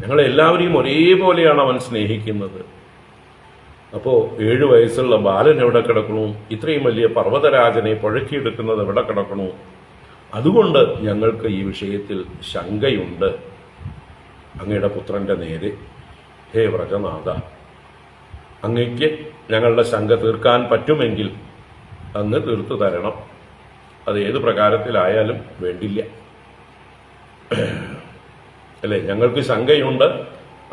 S1: ഞങ്ങളെല്ലാവരെയും ഒരേപോലെയാണ് അവൻ സ്നേഹിക്കുന്നത്. അപ്പോൾ 7 വയസ്സുള്ള ബാലൻ എവിടെ കിടക്കണു? ഇത്രയും വലിയ പർവ്വതരാജനെ പുഴക്കിയെടുക്കുന്നത് എവിടെ കിടക്കണു? അതുകൊണ്ട് ഞങ്ങൾക്ക് ഈ വിഷയത്തിൽ ശങ്കയുണ്ട് അങ്ങയുടെ പുത്രന്റെ നേരെ. ഹേ വ്രജനാഥ, അങ്ങയ്ക്ക് ഞങ്ങളുടെ ശങ്ക തീർക്കാൻ പറ്റുമെങ്കിൽ അങ്ങ് തീർത്തു തരണം. അത് ഏത് പ്രകാരത്തിലായാലും വേണ്ടില്ല അല്ലേ? ഞങ്ങൾക്ക് ശങ്കയുണ്ട്.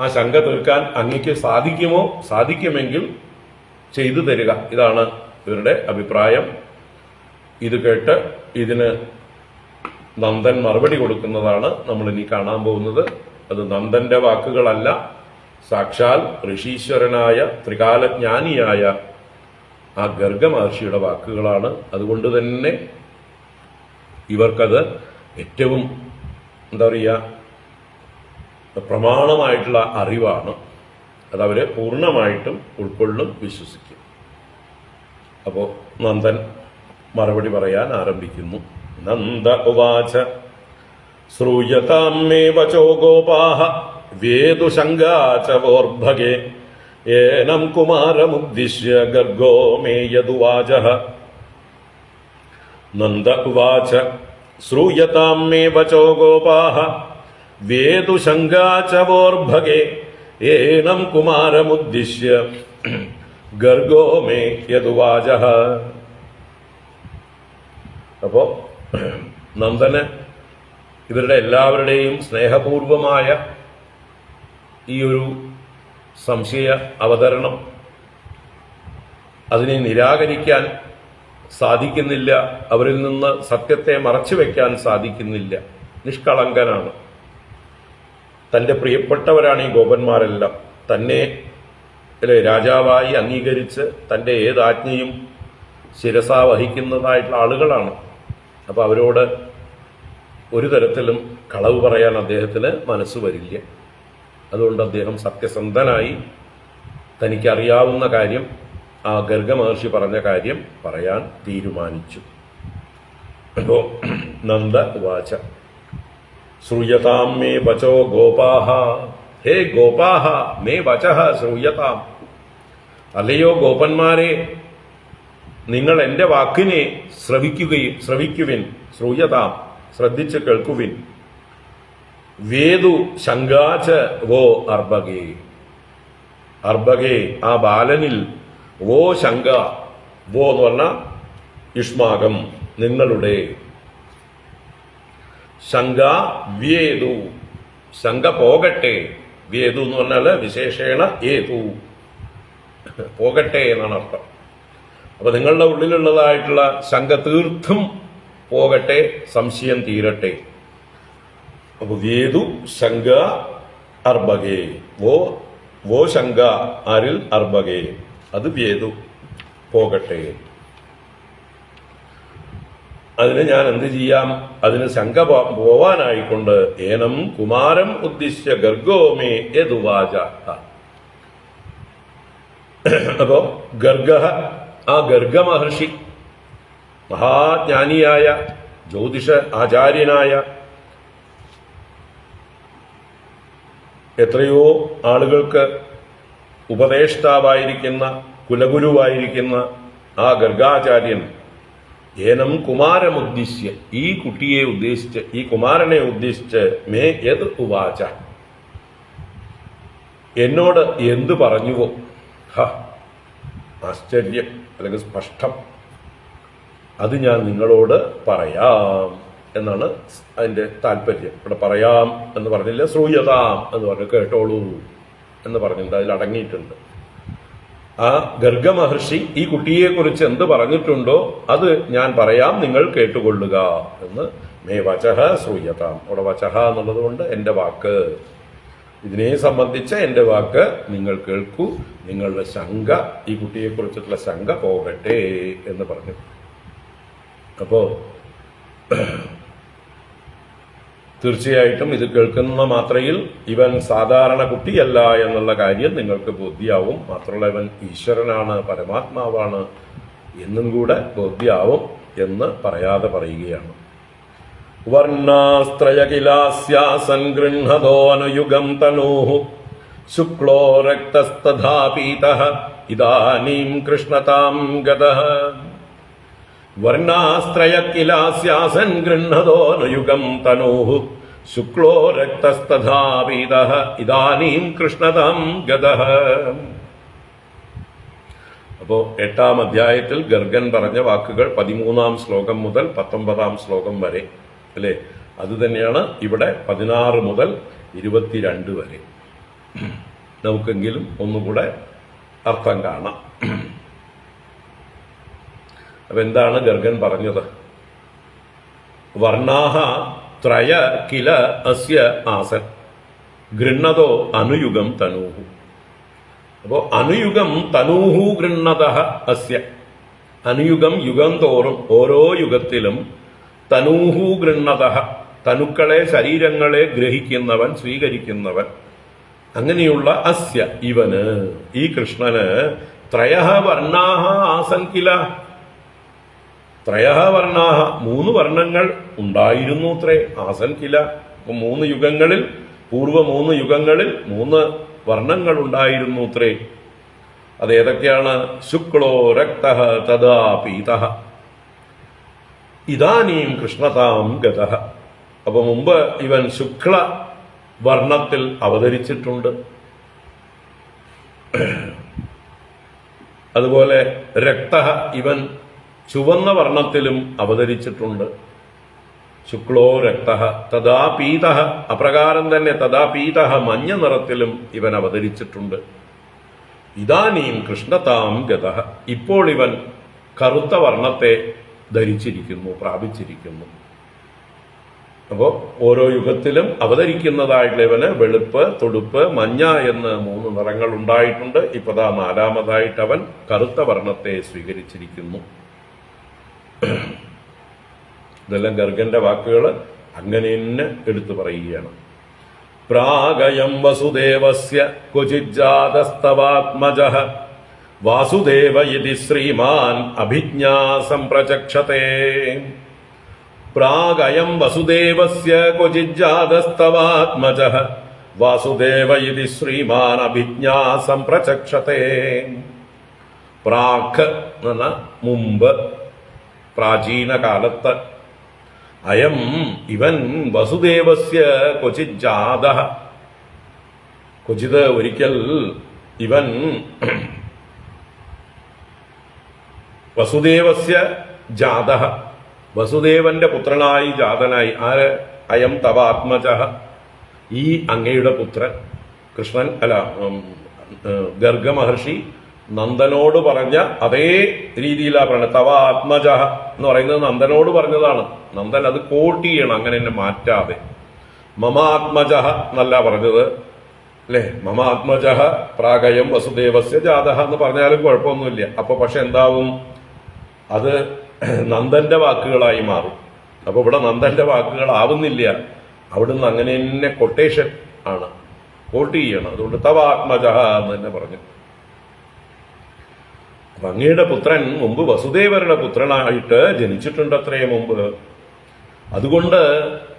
S1: ആ ശങ്ക തീർക്കാൻ അങ്ങയ്ക്ക് സാധിക്കുമെങ്കിൽ ചെയ്തു തരിക. ഇതാണ് ഇവരുടെ അഭിപ്രായം. ഇത് കേട്ട് ഇതിന് നന്ദൻ മറുപടി കൊടുക്കുന്നതാണ് നമ്മൾ ഇനി കാണാൻ പോകുന്നത്. അത് നന്ദന്റെ വാക്കുകളല്ല, സാക്ഷാൽ ഋഷീശ്വരനായ ത്രികാലജ്ഞാനിയായ ആ ഗർഗ മഹർഷിയുടെ വാക്കുകളാണ്. അതുകൊണ്ട് തന്നെ ഇവർക്കത് ഏറ്റവും പ്രമാണമായിട്ടുള്ള അറിവാണ്. അതവര് പൂർണ്ണമായിട്ടും ഉൾക്കൊള്ളും, വിശ്വസിക്കും. അപ്പോ നന്ദൻ മറുപടി പറയാൻ ആരംഭിക്കുന്നു. നന്ദ ഉവാച ശ്രൂയതാം മേ വചോ ഗോപാഃ വേദുശങ്കാചവോർഭഗേ ഏനം കുമാരമുദ്ദിശ്യ ഗർഗോ മേ യദുവാചഃ. നന്ദ ഉവാച ശ്രൂയതാം മേ വചോ ഗോപാഃ വേദുശങ്കാചവോർഭഗേ ഏനം കുമാരമുദ്ദിശ്യ ഗർഗോ മേ യദുവാചഃ. അപ്പോ നന്ദന് ഇവരുടെ എല്ലാവരുടെയും സ്നേഹപൂർവമായ ഈ ഒരു സംശയ അവതരണം അതിനെ നിരാകരിക്കാൻ സാധിക്കുന്നില്ല. അവരിൽ നിന്ന് സത്യത്തെ മറച്ചു വയ്ക്കാൻ സാധിക്കുന്നില്ല. നിഷ്കളങ്കനാണ്. തൻ്റെ പ്രിയപ്പെട്ടവരാണ് ഈ ഗോപന്മാരെല്ലാം. തന്നെ രാജാവായി അംഗീകരിച്ച് തൻ്റെ ഏതാജ്ഞയും ശിരസാ വഹിക്കുന്നതായിട്ടുള്ള ആളുകളാണ്. അപ്പോൾ അവരോട് ഒരു തരത്തിലും കളവ് പറയാൻ അദ്ദേഹത്തിന് മനസ്സ് വരില്ല. അതുകൊണ്ട് അദ്ദേഹം സത്യസന്ധനായി തനിക്കറിയാവുന്ന കാര്യം, ആ ഗർഗ മഹർഷി പറഞ്ഞ കാര്യം പറയാൻ തീരുമാനിച്ചു. അപ്പോ നന്ദ ഉവാച ശ്രൂയതാം മേ വചോ ഗോപാഃ. ഹേ ഗോപാഃ മേ വചഃ ശ്രൂയതാം. അല്ലയോ ഗോപന്മാരെ, നിങ്ങൾ എൻ്റെ വാക്കിനെ ശ്രവിക്കുവിൻ. ശ്രൂയതാം, ശ്രദ്ധിച്ച് കേൾക്കുവിൻ. വേദു ശങ്കാച വോ അർഭഗേ. അർഭഗേ, ആ ബാലനിൽ, വോ ശങ്ക, വോ എന്ന് പറഞ്ഞാൽ യുഷ്മാകം, നിങ്ങളുടെ. ശങ്ക വ്യേതു, ശങ്ക പോകട്ടെ. വ്യേതു എന്ന് പറഞ്ഞാൽ വിശേഷേണ ഏതു, പോകട്ടെ എന്നാണ് അർത്ഥം. അപ്പൊ നിങ്ങളുടെ ഉള്ളിലുള്ളതായിട്ടുള്ള ശങ്ക തീർത്തും പോകട്ടെ, സംശയം തീരട്ടെ. അപ്പൊ വേദു ശങ്ക അർബകേ, വോ ശങ്ക ആരിൽ അർബകേ, അത് വേദു പോകട്ടെ. അതിന് ഞാൻ എന്ത് ചെയ്യാം? അതിന് ശങ്ക പോവാനായിക്കൊണ്ട് ഏനം കുമാരം ഉദ്ദിശ്യ ഗർഗോമേ യദുവാച. അപ്പോ ഗർഗ, ആ ഗർഗ മഹർഷി മഹാജ്ഞാനിയായ ജ്യോതിഷ ആചാര്യനായ, എത്രയോ ആളുകൾക്ക് ഉപദേഷ്ടാവായിരിക്കുന്ന, കുലഗുരുവായിരിക്കുന്ന ആ ഗർഗാചാര്യൻ ഏനം കുമാരമുദ്ദിശ്യ, ഈ കുട്ടിയെ ഉദ്ദേശിച്ച്, ഈ കുമാരനെ ഉദ്ദേശിച്ച് മേ യത് ഉവാച, എന്നോട് എന്തു പറഞ്ഞുവോ. ആശ്ചര്യം അല്ലെങ്കിൽ സ്പഷ്ടം, അത് ഞാൻ നിങ്ങളോട് പറയാം എന്നാണ് അതിന്റെ താല്പര്യം. ഇവിടെ പറയാം എന്ന് പറഞ്ഞില്ല, ശ്രൂയതാം എന്ന് പറഞ്ഞു, കേട്ടോളൂ എന്ന് പറഞ്ഞിട്ടുണ്ട്, അതിൽ അടങ്ങിയിട്ടുണ്ട്. ആ ഗർഗ മഹർഷി ഈ കുട്ടിയെക്കുറിച്ച് എന്ത് പറഞ്ഞിട്ടുണ്ടോ അത് ഞാൻ പറയാം, നിങ്ങൾ കേട്ടുകൊള്ളുക എന്ന്. മേ വചഹ ശ്രൂയതാം, അവിടെ വചഹ എന്നുള്ളത് കൊണ്ട് എന്റെ വാക്ക്, ഇതിനെ സംബന്ധിച്ച എന്റെ വാക്ക് നിങ്ങൾ കേൾക്കൂ, നിങ്ങളുടെ ശങ്ക, ഈ കുട്ടിയെക്കുറിച്ചിട്ടുള്ള ശങ്ക പോകട്ടെ എന്ന് പറഞ്ഞു. അപ്പോ തീർച്ചയായിട്ടും ഇത് കേൾക്കുന്ന മാത്രയിൽ ഇവൻ സാധാരണ കുട്ടിയല്ല എന്നുള്ള കാര്യം നിങ്ങൾക്ക് ബോധ്യാവും. മാത്രമല്ല ഇവൻ ഈശ്വരനാണ്, പരമാത്മാവാണ് എന്നും കൂടെ ബോധ്യാവും എന്ന് പറയാതെ പറയുകയാണ്. വർണ്ണാസ്ത്രയകിലാസ്യാസൻ ഗൃഹതോനുയുഗം തനൂഃ ശുക്ലോ രക്തസ്തഥാ പീതഃ ഇദാനീം കൃഷ്ണതാം ഗതഃ. വർണ്ണാസ്ത്രയകിലാസ്യാസൻ ഗൃഹതോനുയുഗം തനൂഃ ശുക്ലോ രക്തസ്തഥാ പീതഃ ഇദാനീം കൃഷ്ണതാം ഗതഃ. അപ്പോ 8-ാം അധ്യായത്തിൽ ഗർഗൻ പറഞ്ഞ വാക്കുകൾ 13-ാം ശ്ലോകം മുതൽ 19-ാം ശ്ലോകം വരെ അല്ലെ, അത് തന്നെയാണ് ഇവിടെ 16 മുതൽ 22 വരെ. നമുക്കെങ്കിലും ഒന്നുകൂടെ അർത്ഥം കാണാം. അപ്പൊ എന്താണ് ഗർഗൻ പറഞ്ഞത്? വർണ്ണാഹ ത്രയ കില അസ്യ ആസൻ ഗൃണ്ണതോ അനുയുഗം തനൂഹു. അപ്പോ അനുയുഗം തനൂഹു ഗൃണ്ണതഃ അസ്യ, അനുയുഗം യുഗം തോറും ഓരോ യുഗത്തിലും തനൂഹു ഗൃണ്ണതഃ, തനുക്കളെ ശരീരങ്ങളെ ഗ്രഹിക്കുന്നവൻ, സ്വീകരിക്കുന്നവൻ, അങ്ങനെയുള്ള അസ്യ ഇവന്, ഈ കൃഷ്ണന് ത്രയഃ വർണ്ണാഹ ആസൻ കില, ത്രയഃ വർണ്ണാഹ 3 വർണ്ണങ്ങൾ ഉണ്ടായിരുന്നു അത്രേ, ആസൻ കില. അപ്പൊ 3 യുഗങ്ങളിൽ, പൂർവ്വ 3 യുഗങ്ങളിൽ 3 വർണ്ണങ്ങൾ ഉണ്ടായിരുന്നു അത്രേ. അതേതൊക്കെയാണ്? ശുക്ലോ രക്തഃ തഥാ പീതഃ ഇദാനീം കൃഷ്ണതാം ഗതഃ. അപ്പൊ മുമ്പ് ഇവൻ ശുക്ല വർണ്ണത്തിൽ അവതരിച്ചിട്ടുണ്ട്. അതുപോലെ രക്തഃ, ഇവൻ ചുവന്ന വർണ്ണത്തിലും അവതരിച്ചിട്ടുണ്ട്. ശുക്ലോ രക്തഃ തഥാ പീതഃ, അപ്രകാരം തന്നെ തഥാ പീതഃ മഞ്ഞ നിറത്തിലും ഇവൻ അവതരിച്ചിട്ടുണ്ട്. ഇദാനീം കൃഷ്ണതാം ഗതഃ, ഇപ്പോൾ ഇവൻ കറുത്ത വർണ്ണത്തെ ധരിച്ചിരിക്കുന്നു, പ്രാപിച്ചിരിക്കുന്നു. അപ്പോ ഓരോ യുഗത്തിലും അവതരിക്കുന്നതായിട്ടുള്ള ഇവന് വെളുപ്പ്, തുടുപ്പ്, മഞ്ഞ എന്ന് 3 നിറങ്ങൾ ഉണ്ടായിട്ടുണ്ട്. ഇപ്പതാ 4-മതായിട്ട് അവൻ കറുത്ത വർണ്ണത്തെ സ്വീകരിച്ചിരിക്കുന്നു. ഇതെല്ലാം ഗർഗന്റെ വാക്കുകൾ അങ്ങനെ തന്നെ എടുത്തു പറയുകയാണ്. പ്രാഗയം വസുദേവസ്യ ക്വചിജ്ജാതസ്തവാത്മജഃ വാസുദേവ ഇതി ശ്രീമാൻ അഭിജ്ഞാ സംപ്രചക്ഷതേ. പ്രാഗയം വസുദേവസ്യ ക്വചിജ്ജാതസ്തവാത്മജഃ വാസുദേവ ഇതി ശ്രീമാൻ അഭിജ്ഞാ സംപ്രചക്ഷതേ. പ്രാക് എന്ന മുമ്പ്, പ്രാചീന കാലത്ത്, അയം ഇവൻ വസുദേവസ്യ ക്വചിജ്ജാതഃ, ക്വചിത് ഒരിക്കൽ ഇവൻ വസുദേവസ്യ ജാതഃ, വസുദേവന്റെ പുത്രനായി ജാതനായി. ആര്? അയം തവ ആത്മജഃ, ഈ അങ്ങയുടെ പുത്രൻ കൃഷ്ണൻ, അല്ല ഗർഗ മഹർഷി നന്ദനോട് പറഞ്ഞ അതേ രീതിയിലാ പറയുന്നത്. തവ ആത്മജ എന്ന് പറയുന്നത് നന്ദനോട് പറഞ്ഞതാണ്. നന്ദൻ അത് കോട്ട് ചെയ്യണം, അങ്ങനെ തന്നെ മാറ്റാതെ. മമാത്മജ എന്നല്ല പറഞ്ഞത്, അല്ലെ? മമാത്മജ പ്രാഗയം വസുദേവസ്യ ജാതഃ എന്ന് പറഞ്ഞാലും കുഴപ്പമൊന്നുമില്ല. അപ്പൊ പക്ഷെ എന്താവും, അത് നന്ദന്റെ വാക്കുകളായി മാറും. അപ്പൊ ഇവിടെ നന്ദന്റെ വാക്കുകളാവുന്നില്ല, അവിടുന്ന് അങ്ങനെ തന്നെ കൊട്ടേഷൻ ആണ്, കോട്ട് ചെയ്യണം. അതുകൊണ്ട് തവ ആത്മജ എന്ന് തന്നെ പറഞ്ഞു. അപ്പൊ അങ്ങയുടെ പുത്രൻ മുമ്പ് വസുദേവരുടെ പുത്രനായിട്ട് ജനിച്ചിട്ടുണ്ട് അത്രേ മുമ്പ്. അതുകൊണ്ട്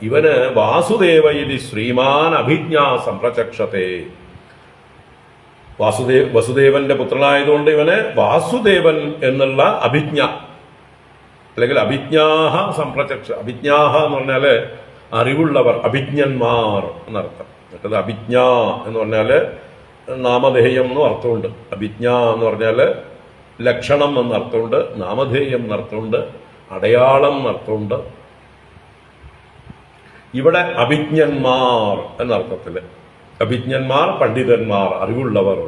S1: ഇവന് വാസുദേവ ഇതി ശ്രീമാൻ അഭിജ്ഞാ സംപ്രചക്ഷത്തെ. വസുദേവന്റെ പുത്രനായതുകൊണ്ട് ഇവന് വാസുദേവൻ എന്നുള്ള അഭിജ്ഞ, അല്ലെങ്കിൽ അഭിജ്ഞാഹ സംപ്രചക്ഷ. അഭിജ്ഞാഹ എന്ന് പറഞ്ഞാല് അറിവുള്ളവർ, അഭിജ്ഞന്മാർ എന്നർത്ഥം. മറ്റത് അഭിജ്ഞ എന്ന് പറഞ്ഞാല് നാമധേയം എന്നും അർത്ഥമുണ്ട്. അഭിജ്ഞ എന്ന് പറഞ്ഞാല് ലക്ഷണം എന്നർത്ഥമുണ്ട്, നാമധേയം എന്നർത്ഥമുണ്ട്, അടയാളം എന്നർത്ഥമുണ്ട്. ഇവിടെ അഭിജ്ഞന്മാർ എന്നർത്ഥത്തില്. അഭിജ്ഞന്മാർ, പണ്ഡിതന്മാർ, അറിവുള്ളവർ.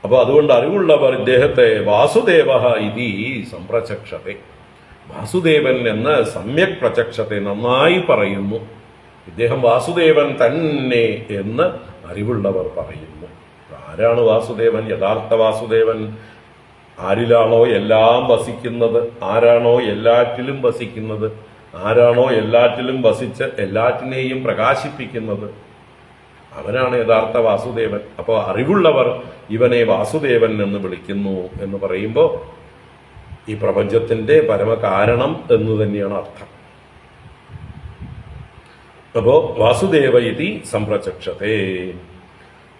S1: അപ്പൊ അതുകൊണ്ട് അറിവുള്ളവർ ഇദ്ദേഹത്തെ വാസുദേവ ഇതി സംപ്രചക്ഷത്തെ, വാസുദേവൻ എന്ന് സമ്യക് പ്രചക്ഷത്തെ നന്നായി പറയുന്നു. ഇദ്ദേഹം വാസുദേവൻ തന്നെ എന്ന് അറിവുള്ളവർ പറയുന്നു. ആരാണ് വാസുദേവൻ? യഥാർത്ഥ വാസുദേവൻ ആരിലാണോ എല്ലാം വസിക്കുന്നത്, ആരാണോ എല്ലാറ്റിലും വസിക്കുന്നത്, ആരാണോ എല്ലാറ്റിലും വസിച്ച് എല്ലാറ്റിനെയും പ്രകാശിപ്പിക്കുന്നത്, അവനാണ് യഥാർത്ഥ വാസുദേവൻ. അപ്പോൾ അറിവുള്ളവർ ഇവനെ വാസുദേവൻ എന്ന് വിളിക്കുന്നു എന്ന് പറയുമ്പോൾ ഈ പ്രപഞ്ചത്തിന്റെ പരമകാരണം എന്ന് തന്നെയാണ് അർത്ഥം. അപ്പോ വാസുദേവ ഇതി സംപ്രചക്ഷത്തെ.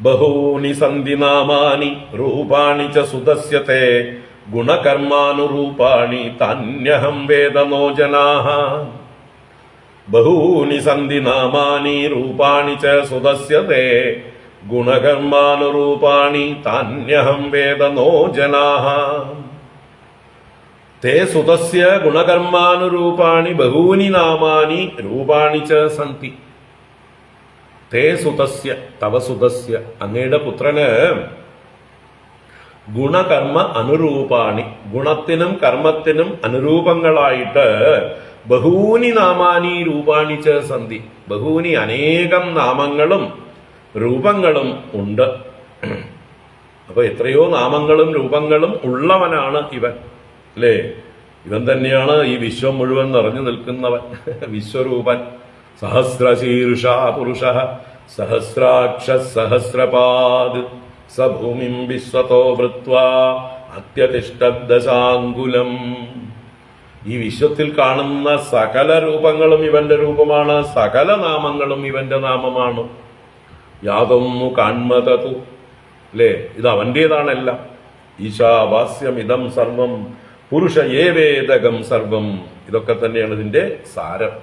S1: ബഹൂനി സന്ധി നാമാനി രൂപാണി ച സുദസ്യത്തെ ഗുണകർമാനുരൂപാണി താന്യഹം വേദനോ ജനാഃ. ബഹൂനി സന്ധി നാമാനി രൂപാണി ച സുദസ്യത്തെ ഗുണകർമാനുരൂപാണി താന്യഹം വേദനോ ജനാഃ. തേ സുതസ്യ ഗുണകർമാനുരൂപാണി ബഹൂനി നാമാനി രൂപാണി ച സന്തി. തേ സുതസ്യ, തവ സുതസ്യ, അങ്ങയുടെ പുത്രന് ഗുണകർമ്മ അനുരൂപാണി, ഗുണത്തിനും കർമ്മത്തിനും അനുരൂപങ്ങളായിട്ട് ബഹൂനി നാമാനി രൂപാണി ച സന്തി. ബഹൂനി അനേകം നാമങ്ങളും രൂപങ്ങളും ഉണ്ട്. അപ്പൊ എത്രയോ നാമങ്ങളും രൂപങ്ങളും ഉള്ളവനാണ് ഇവൻ, അല്ലേ? ഇവൻ തന്നെയാണ് ഈ വിശ്വം മുഴുവൻ നിറഞ്ഞു നിൽക്കുന്നവൻ, വിശ്വരൂപൻ. സഹസ്രശീർഷ പുരുഷ സഹസ്രാക്ഷ സഹസ്രപാദ് സ ഭൂമിം വിശ്വതോ വൃത്വാ അത്യതിഷ്ഠദശാങ്കുലം. ഈ വിശ്വത്തിൽ കാണുന്ന സകല രൂപങ്ങളും ഇവന്റെ രൂപമാണ്, സകല നാമങ്ങളും ഇവന്റെ നാമമാണ്. യാതൊന്നു കാൺമതതു, അല്ലേ? ഇത് അവന്റേതാണെല്ലാം. ഈശാവാസ്യം ഇതം സർവം പുരുഷ ഏവേദകം സർവം. ഇതൊക്കെ തന്നെയാണ് ഇതിന്റെ സാരം.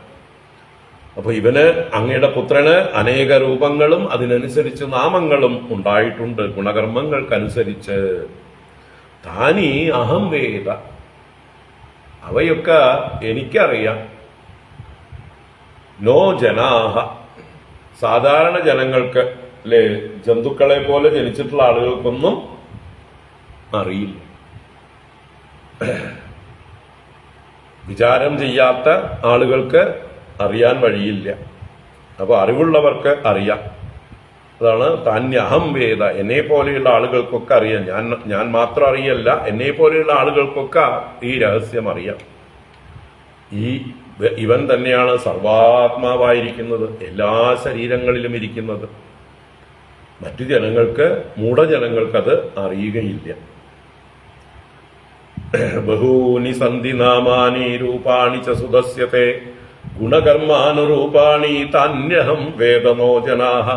S1: അപ്പൊ ഇവന്, അങ്ങയുടെ പുത്രന്, അനേക രൂപങ്ങളും അതിനനുസരിച്ച് നാമങ്ങളും ഉണ്ടായിട്ടുണ്ട്, ഗുണകർമ്മങ്ങൾക്കനുസരിച്ച്. താനി അഹം വേദ, അവയൊക്കെ എനിക്കറിയാം. നോ ജനാഹ, സാധാരണ ജനങ്ങൾക്ക്, അല്ലെ, ജന്തുക്കളെ പോലെ ജനിച്ചിട്ടുള്ള ആളുകൾക്കൊന്നും അറിയില്ല. വിചാരം ചെയ്യാത്ത ആളുകൾക്ക് അറിയാൻ വഴിയില്ല. അപ്പൊ അറിവുള്ളവർക്ക് അറിയാം. അതാണ് താന്യഹം വേദ, എന്നെ പോലെയുള്ള ആളുകൾക്കൊക്കെ അറിയാം. ഞാൻ മാത്രം അറിയല്ല, എന്നെ പോലെയുള്ള ആളുകൾക്കൊക്കെ ഈ രഹസ്യം അറിയാം. ഇവൻ തന്നെയാണ് സർവാത്മാവായിരിക്കുന്നത്, എല്ലാ ശരീരങ്ങളിലും ഇരിക്കുന്നത്. മറ്റു ജനങ്ങൾക്ക്, മൂഢജനങ്ങൾക്കത് അറിയുകയില്ല. ബഹൂനി സന്ധി നാമാനി രൂപാണി ച സുദസ്യത്തെ ഗുണകർമാനുരൂപാണി താന്യഹം വേദനോ ജനാഃ.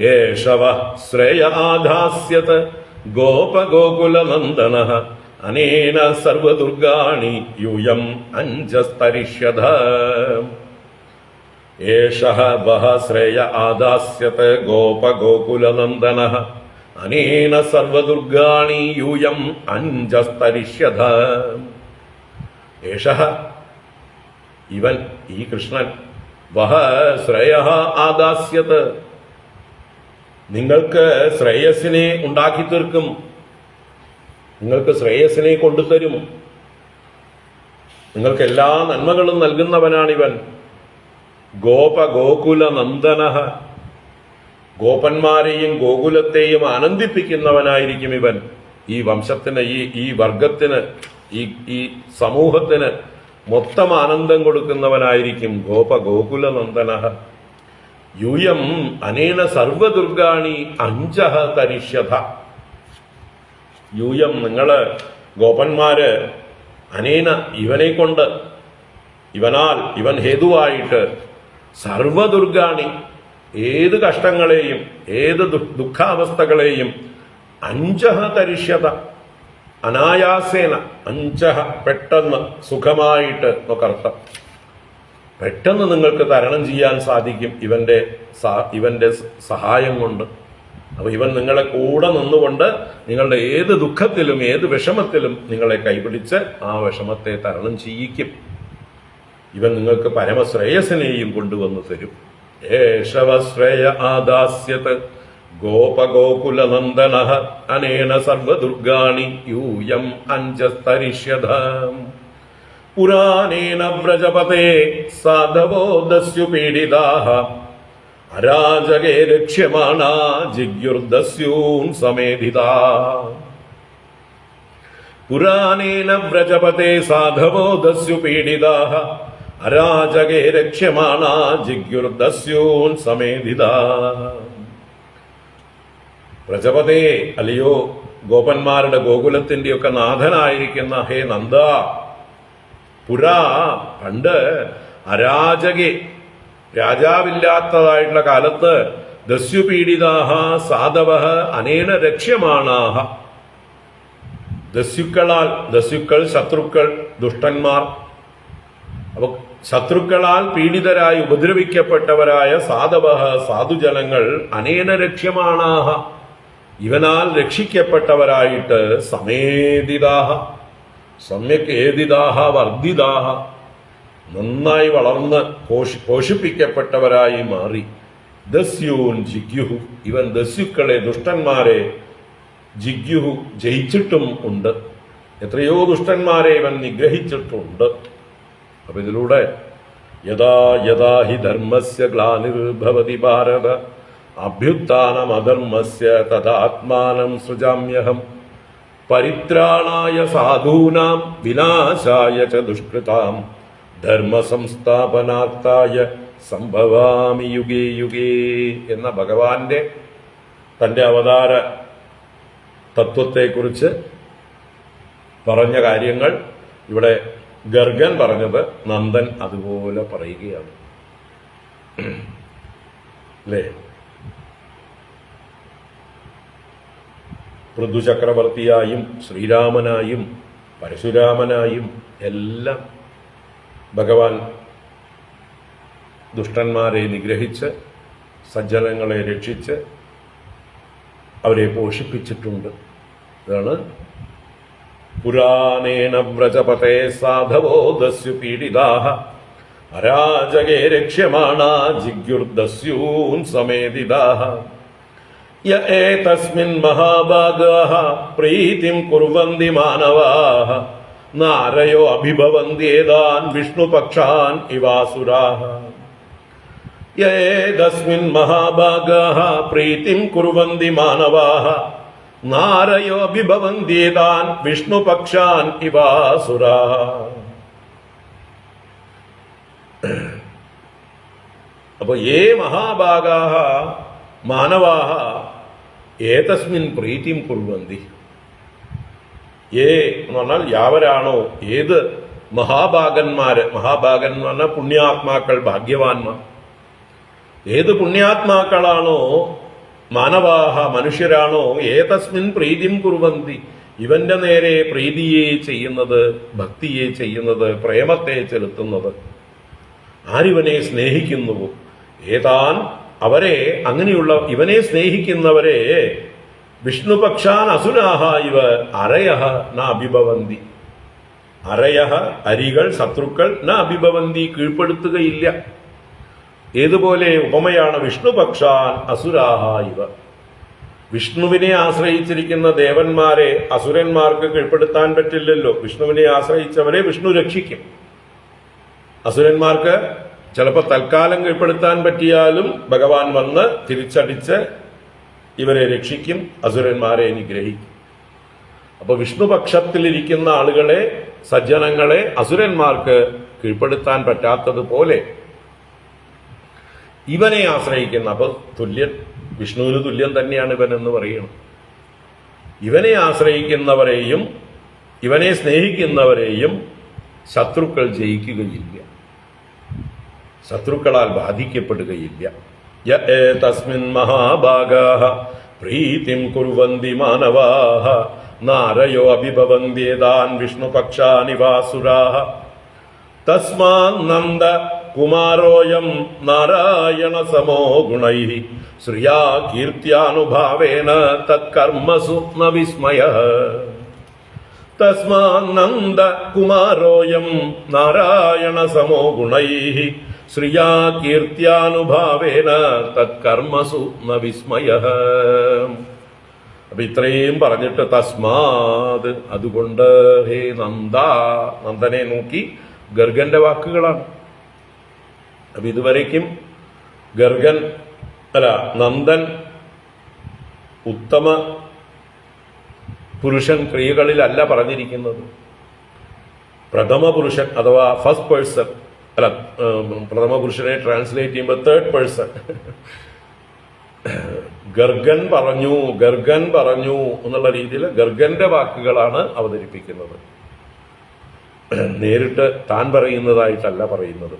S1: യേശവ ശ്രേയ ആധാസ്യത് ഗോപഗോകുലനന്ദനഃ അനേന സർവദുർഗാണി യൂയം അഞ്ജസ്തരിഷ്യത. ഏഷഃ വഹ ശ്രേയ ആദാസ്യത് ഗോപഗോകുലനന്ദനഃ അനേന സർവദുർഗാണി യൂയം അഞ്ജസ്തരിഷ്യത. ഏഷഃ, ഇവൻ, ഈ കൃഷ്ണൻ, വഹ ശ്രേയ ആദാസ്യത്, നിങ്ങൾക്ക് ശ്രേയസ്സിനെ ഉണ്ടാക്കി തീർക്കും, നിങ്ങൾക്ക് ശ്രേയസ്സിനെ കൊണ്ടുതരും, നിങ്ങൾക്ക് എല്ലാ നന്മകളും നൽകുന്നവനാണിവൻ. ഗോകുല നന്ദനഃ, ഗോപന്മാരെയും ഗോകുലത്തെയും ആനന്ദിപ്പിക്കുന്നവനായിരിക്കും ഇവൻ. ഈ വംശത്തിന്, ഈ വർഗത്തിന്, ഈ സമൂഹത്തിന് മൊത്തം ആനന്ദം കൊടുക്കുന്നവനായിരിക്കും ഗോകുല നന്ദനഃ. യൂയം അനേന സർവദുർഗാണി അഞ്ചഃ തരിഷ്യഥ. യൂയം നിങ്ങള് ഗോപന്മാര് അനേന ഇവനെ കൊണ്ട്, ഇവൻ ഹേതുവായിട്ട് സർവദുർഗാണി ഏത് കഷ്ടങ്ങളെയും ഏത് ദുഃഖാവസ്ഥകളെയും അഞ്ചഃ തരിഷ്യത അനായാസേന, അഞ്ചഃ പെട്ടെന്ന് സുഖമായിട്ട് എന്നൊക്കർത്ഥം, പെട്ടെന്ന് നിങ്ങൾക്ക് തരണം ചെയ്യാൻ സാധിക്കും ഇവന്റെ സഹായം കൊണ്ട്. അപ്പൊ ഇവൻ നിങ്ങളെ കൂടെ നിന്നുകൊണ്ട് നിങ്ങളുടെ ഏത് ദുഃഖത്തിലും ഏത് വിഷമത്തിലും നിങ്ങളെ കൈപിടിച്ച് ആ വിഷമത്തെ തരണം ചെയ്യിക്കും. ഇവൻ നിങ്ങൾക്ക് പരമശ്രേയസിനെയും കൊണ്ടുവന്ന് തരും. ഏഷവശ്രേയ ആദാസ്യത് ഗോകുല നന്ദനഃ അനേന സർവദുർഗാണി യൂയം അഞ്ചസ്തരിഷ്യത. പുരാണേന വ്രജപതേ സാധവോ ദസ്യു പീഡിതാഃ അരാജകേ രക്ഷ്യമാണാ ജിഗ്യുർദസ്യൂൻ സമേധിതാഃ. പുരാണേന വ്രജപതേ സാധവോ ദസ്യു പീഡിതാഃ അരാജകേ രക്ഷ്യമാണാ ജിഗ്യുർദസ്യൂൻ സമേധിതാഃ. പ്രജപതേ, അല്ലയോ ഗോപന്മാരുടെ ഗോകുലത്തിന്റെയൊക്കെ നാഥനായിരിക്കുന്ന ഹേ നന്ദ, പുരാ പണ്ട് അരാജകെ രാജാവില്ലാത്തതായിട്ടുള്ള കാലത്ത് ദസ്യുപീഡിതാഹ സാധവഃ അനേന രക്ഷ്യമാണാഹ. ദസ്യുക്കൾ ശത്രുക്കൾ, ദുഷ്ടന്മാർ. അപ്പൊ ശത്രുക്കളാൽ പീഡിതരായി ഉപദ്രവിക്കപ്പെട്ടവരായ സാധവഃ സാധുജനങ്ങൾ അനേന രക്ഷ്യമാണാഹ ഇവനാൽ രക്ഷിക്കപ്പെട്ടവരായിട്ട് സമേദിതാഹ സമ്യക് ഏദിതാഹ വർദ്ധിതാഹ നന്നായി വളർന്ന് പോഷിപ്പിക്കപ്പെട്ടവരായി മാറി. ദസ്യൂൻ ജിഗ്യുഹു, ഇവൻ ദസ്യുക്കളെ ദുഷ്ടന്മാരെ ജിഗ്യുഹു ജയിച്ചിട്ടും ഉണ്ട്. എത്രയോ ദുഷ്ടന്മാരെ ഇവൻ നിഗ്രഹിച്ചിട്ടുണ്ട്. അപ്പൊ ഇതിലൂടെ യഥാ യഥാ ഹി ധർമ്മസ്യ ഗ്ലാനിർഭവതി ഭാരത അഭ്യുത്ഥാനം അധർമ്മസ്യ തദാത്മാനം സൃജാമ്യഹം പരിത്രാണായ സാധൂനാം വിനാശായ ച ദുഷ്കൃതാം ധർമ്മ സംസ്ഥാപനാർത്ഥായ സംഭവാമി യുഗേ യുഗേ എന്ന ഭഗവാന്റെ തന്റെ അവതാര തത്വത്തെക്കുറിച്ച് പറഞ്ഞ കാര്യങ്ങൾ ഇവിടെ ഗർഗൻ പറഞ്ഞത് നന്ദൻ അതുപോലെ പറയുകയാണ്. അല്ലേ? പൃഥുചക്രവർത്തിയായും ശ്രീരാമനായും പരശുരാമനായും എല്ലാം ഭഗവാൻ ദുഷ്ടന്മാരെ നിഗ്രഹിച്ച് സജ്ജനങ്ങളെ രക്ഷിച്ച് അവരെ പോഷിപ്പിച്ചിട്ടുണ്ട്. ഇതാണ് പുരാണേന വ്രജപതേ സാധവോ ദസ്യു പീഡിതാഃ അരാജകേ രക്ഷ്യമാണാ ജിഗ്യുർദസ്യൂൻ സമേദിതാഃ യ ഏതസ്മിൻ മഹാഭാഗാഃ പ്രീതിം കുർവന്തി മാനവാഃ നാരയോ അഭിഭവന്ത്യേതാൻ വിഷ്ണുപക്ഷാൻ ഇവാസുരാഃ. യ ഏതസ്മിൻ മഹാഭാഗാഃ പ്രീതിം കുർവന്തി മാനവാഃ നാരയോ അഭിഭവന്ത്യേതാൻ വിഷ്ണുപക്ഷാൻ ഇവാസുരാഃ. അപ്പൊ ഏ മഹാഭാഗാഃ മാനവാഃ ഏതസ്മിൻ പ്രീതിം കുർവന്തി, ഏ എന്ന് പറഞ്ഞാൽ യാവരാണോ, ഏത് മഹാഭാഗന്മാര്, മഹാഭാഗൻ എന്ന് പറഞ്ഞാൽ പുണ്യാത്മാക്കൾ, ഭാഗ്യവാന്മാർ, ഏത് പുണ്യാത്മാക്കളാണോ മാനവാഹ മനുഷ്യരാണോ ഏതസ്മിൻ പ്രീതിം കുർവന്തി ഇവന്റെ നേരെ പ്രീതിയെ ചെയ്യുന്നത്, ഭക്തിയെ ചെയ്യുന്നത്, പ്രേമത്തെ ചെലുത്തുന്നത്, ആരിവനെ സ്നേഹിക്കുന്നുവോ ഏതാൻ അവരെ, അങ്ങനെയുള്ള ഇവനെ സ്നേഹിക്കുന്നവരെ വിഷ്ണുപക്ഷാൻ അസുരാഹ ഇവ അരയഹ ന അഭിഭവന്തി, അരയഹ അരികൾ ശത്രുക്കൾ ന അഭിഭവന്തി കീഴ്പ്പെടുത്തുകയില്ല. ഏതുപോലെ ഉപമയാണ് വിഷ്ണുപക്ഷാൻ അസുരാഹ ഇവ, വിഷ്ണുവിനെ ആശ്രയിച്ചിരിക്കുന്ന ദേവന്മാരെ അസുരന്മാർക്ക് കീഴ്പ്പെടുത്താൻ പറ്റില്ലല്ലോ. വിഷ്ണുവിനെ ആശ്രയിച്ചവരെ വിഷ്ണു രക്ഷിക്കും. അസുരന്മാർക്ക് ചിലപ്പോൾ തൽക്കാലം കീഴ്പ്പെടുത്താൻ പറ്റിയാലും ഭഗവാൻ വന്ന് തിരിച്ചടിച്ച് ഇവരെ രക്ഷിക്കും, അസുരന്മാരെ നിഗ്രഹിക്കും. അപ്പൊ വിഷ്ണുപക്ഷത്തിലിരിക്കുന്ന ആളുകളെ, സജ്ജനങ്ങളെ അസുരന്മാർക്ക് കീഴ്പ്പെടുത്താൻ പറ്റാത്തതുപോലെ ഇവനെ ആശ്രയിക്കുന്ന, അപ്പൊ തുല്യൻ, വിഷ്ണുവിന് തുല്യം തന്നെയാണ് ഇവൻ എന്ന് പറയണം. ഇവനെ ആശ്രയിക്കുന്നവരെയും ഇവനെ സ്നേഹിക്കുന്നവരെയും ശത്രുക്കൾ ജയിക്കുകയില്ല, ശത്രുക്കളാൽ ബാധിക്കപ്പെടുകയില്ല. തസ്മിൻ മഹാഭാഗാഃ പ്രീതിം കുർവന്തി മാനവാഃ നാരയോ അഭിഭവന്ത്യേതാൻ വിഷ്ണുപക്ഷാനിവാസുരാഃ തസ്മാൻ നന്ദ കുമാരോയം നാരായണ സമോ ഗുണൈഃ ശ്രിയാ കീർത്യാനുഭാവേന തത്കർമ്മസു ന വിസ്മയഃ. തസ്മാൻ നന്ദ കുമാരോയം നാരായണ സമോ ഗുണൈഃ ശ്രിയാ കീർത്യാനുഭാവേന തത്കർമ്മസു ന വിസ്മയഃ. അപ്പൊ ഇത്രയും പറഞ്ഞിട്ട് തസ്മാത്, അതുകൊണ്ട് ഹേ നന്ദ, നന്ദനെ നോക്കി ഗർഗന്റെ വാക്കുകളാണ്. അപ്പൊ ഇതുവരേക്കും നന്ദൻ ഉത്തമ പുരുഷൻ ക്രിയകളിലല്ല പറഞ്ഞിരിക്കുന്നത്. പ്രഥമ പുരുഷൻ അഥവാ ഫസ്റ്റ് പേഴ്സൺ, പ്രഥമ പുരുഷനെ ട്രാൻസ്ലേറ്റ് ചെയ്യുമ്പോൾ തേർഡ് പേഴ്സൺ. ഗർഗൻ പറഞ്ഞു എന്നുള്ള രീതിയിൽ ഗർഗന്റെ വാക്കുകളാണ് അവതരിപ്പിക്കുന്നത്. നേരിട്ട് താൻ പറയുന്നതായിട്ടല്ല പറയുന്നത്.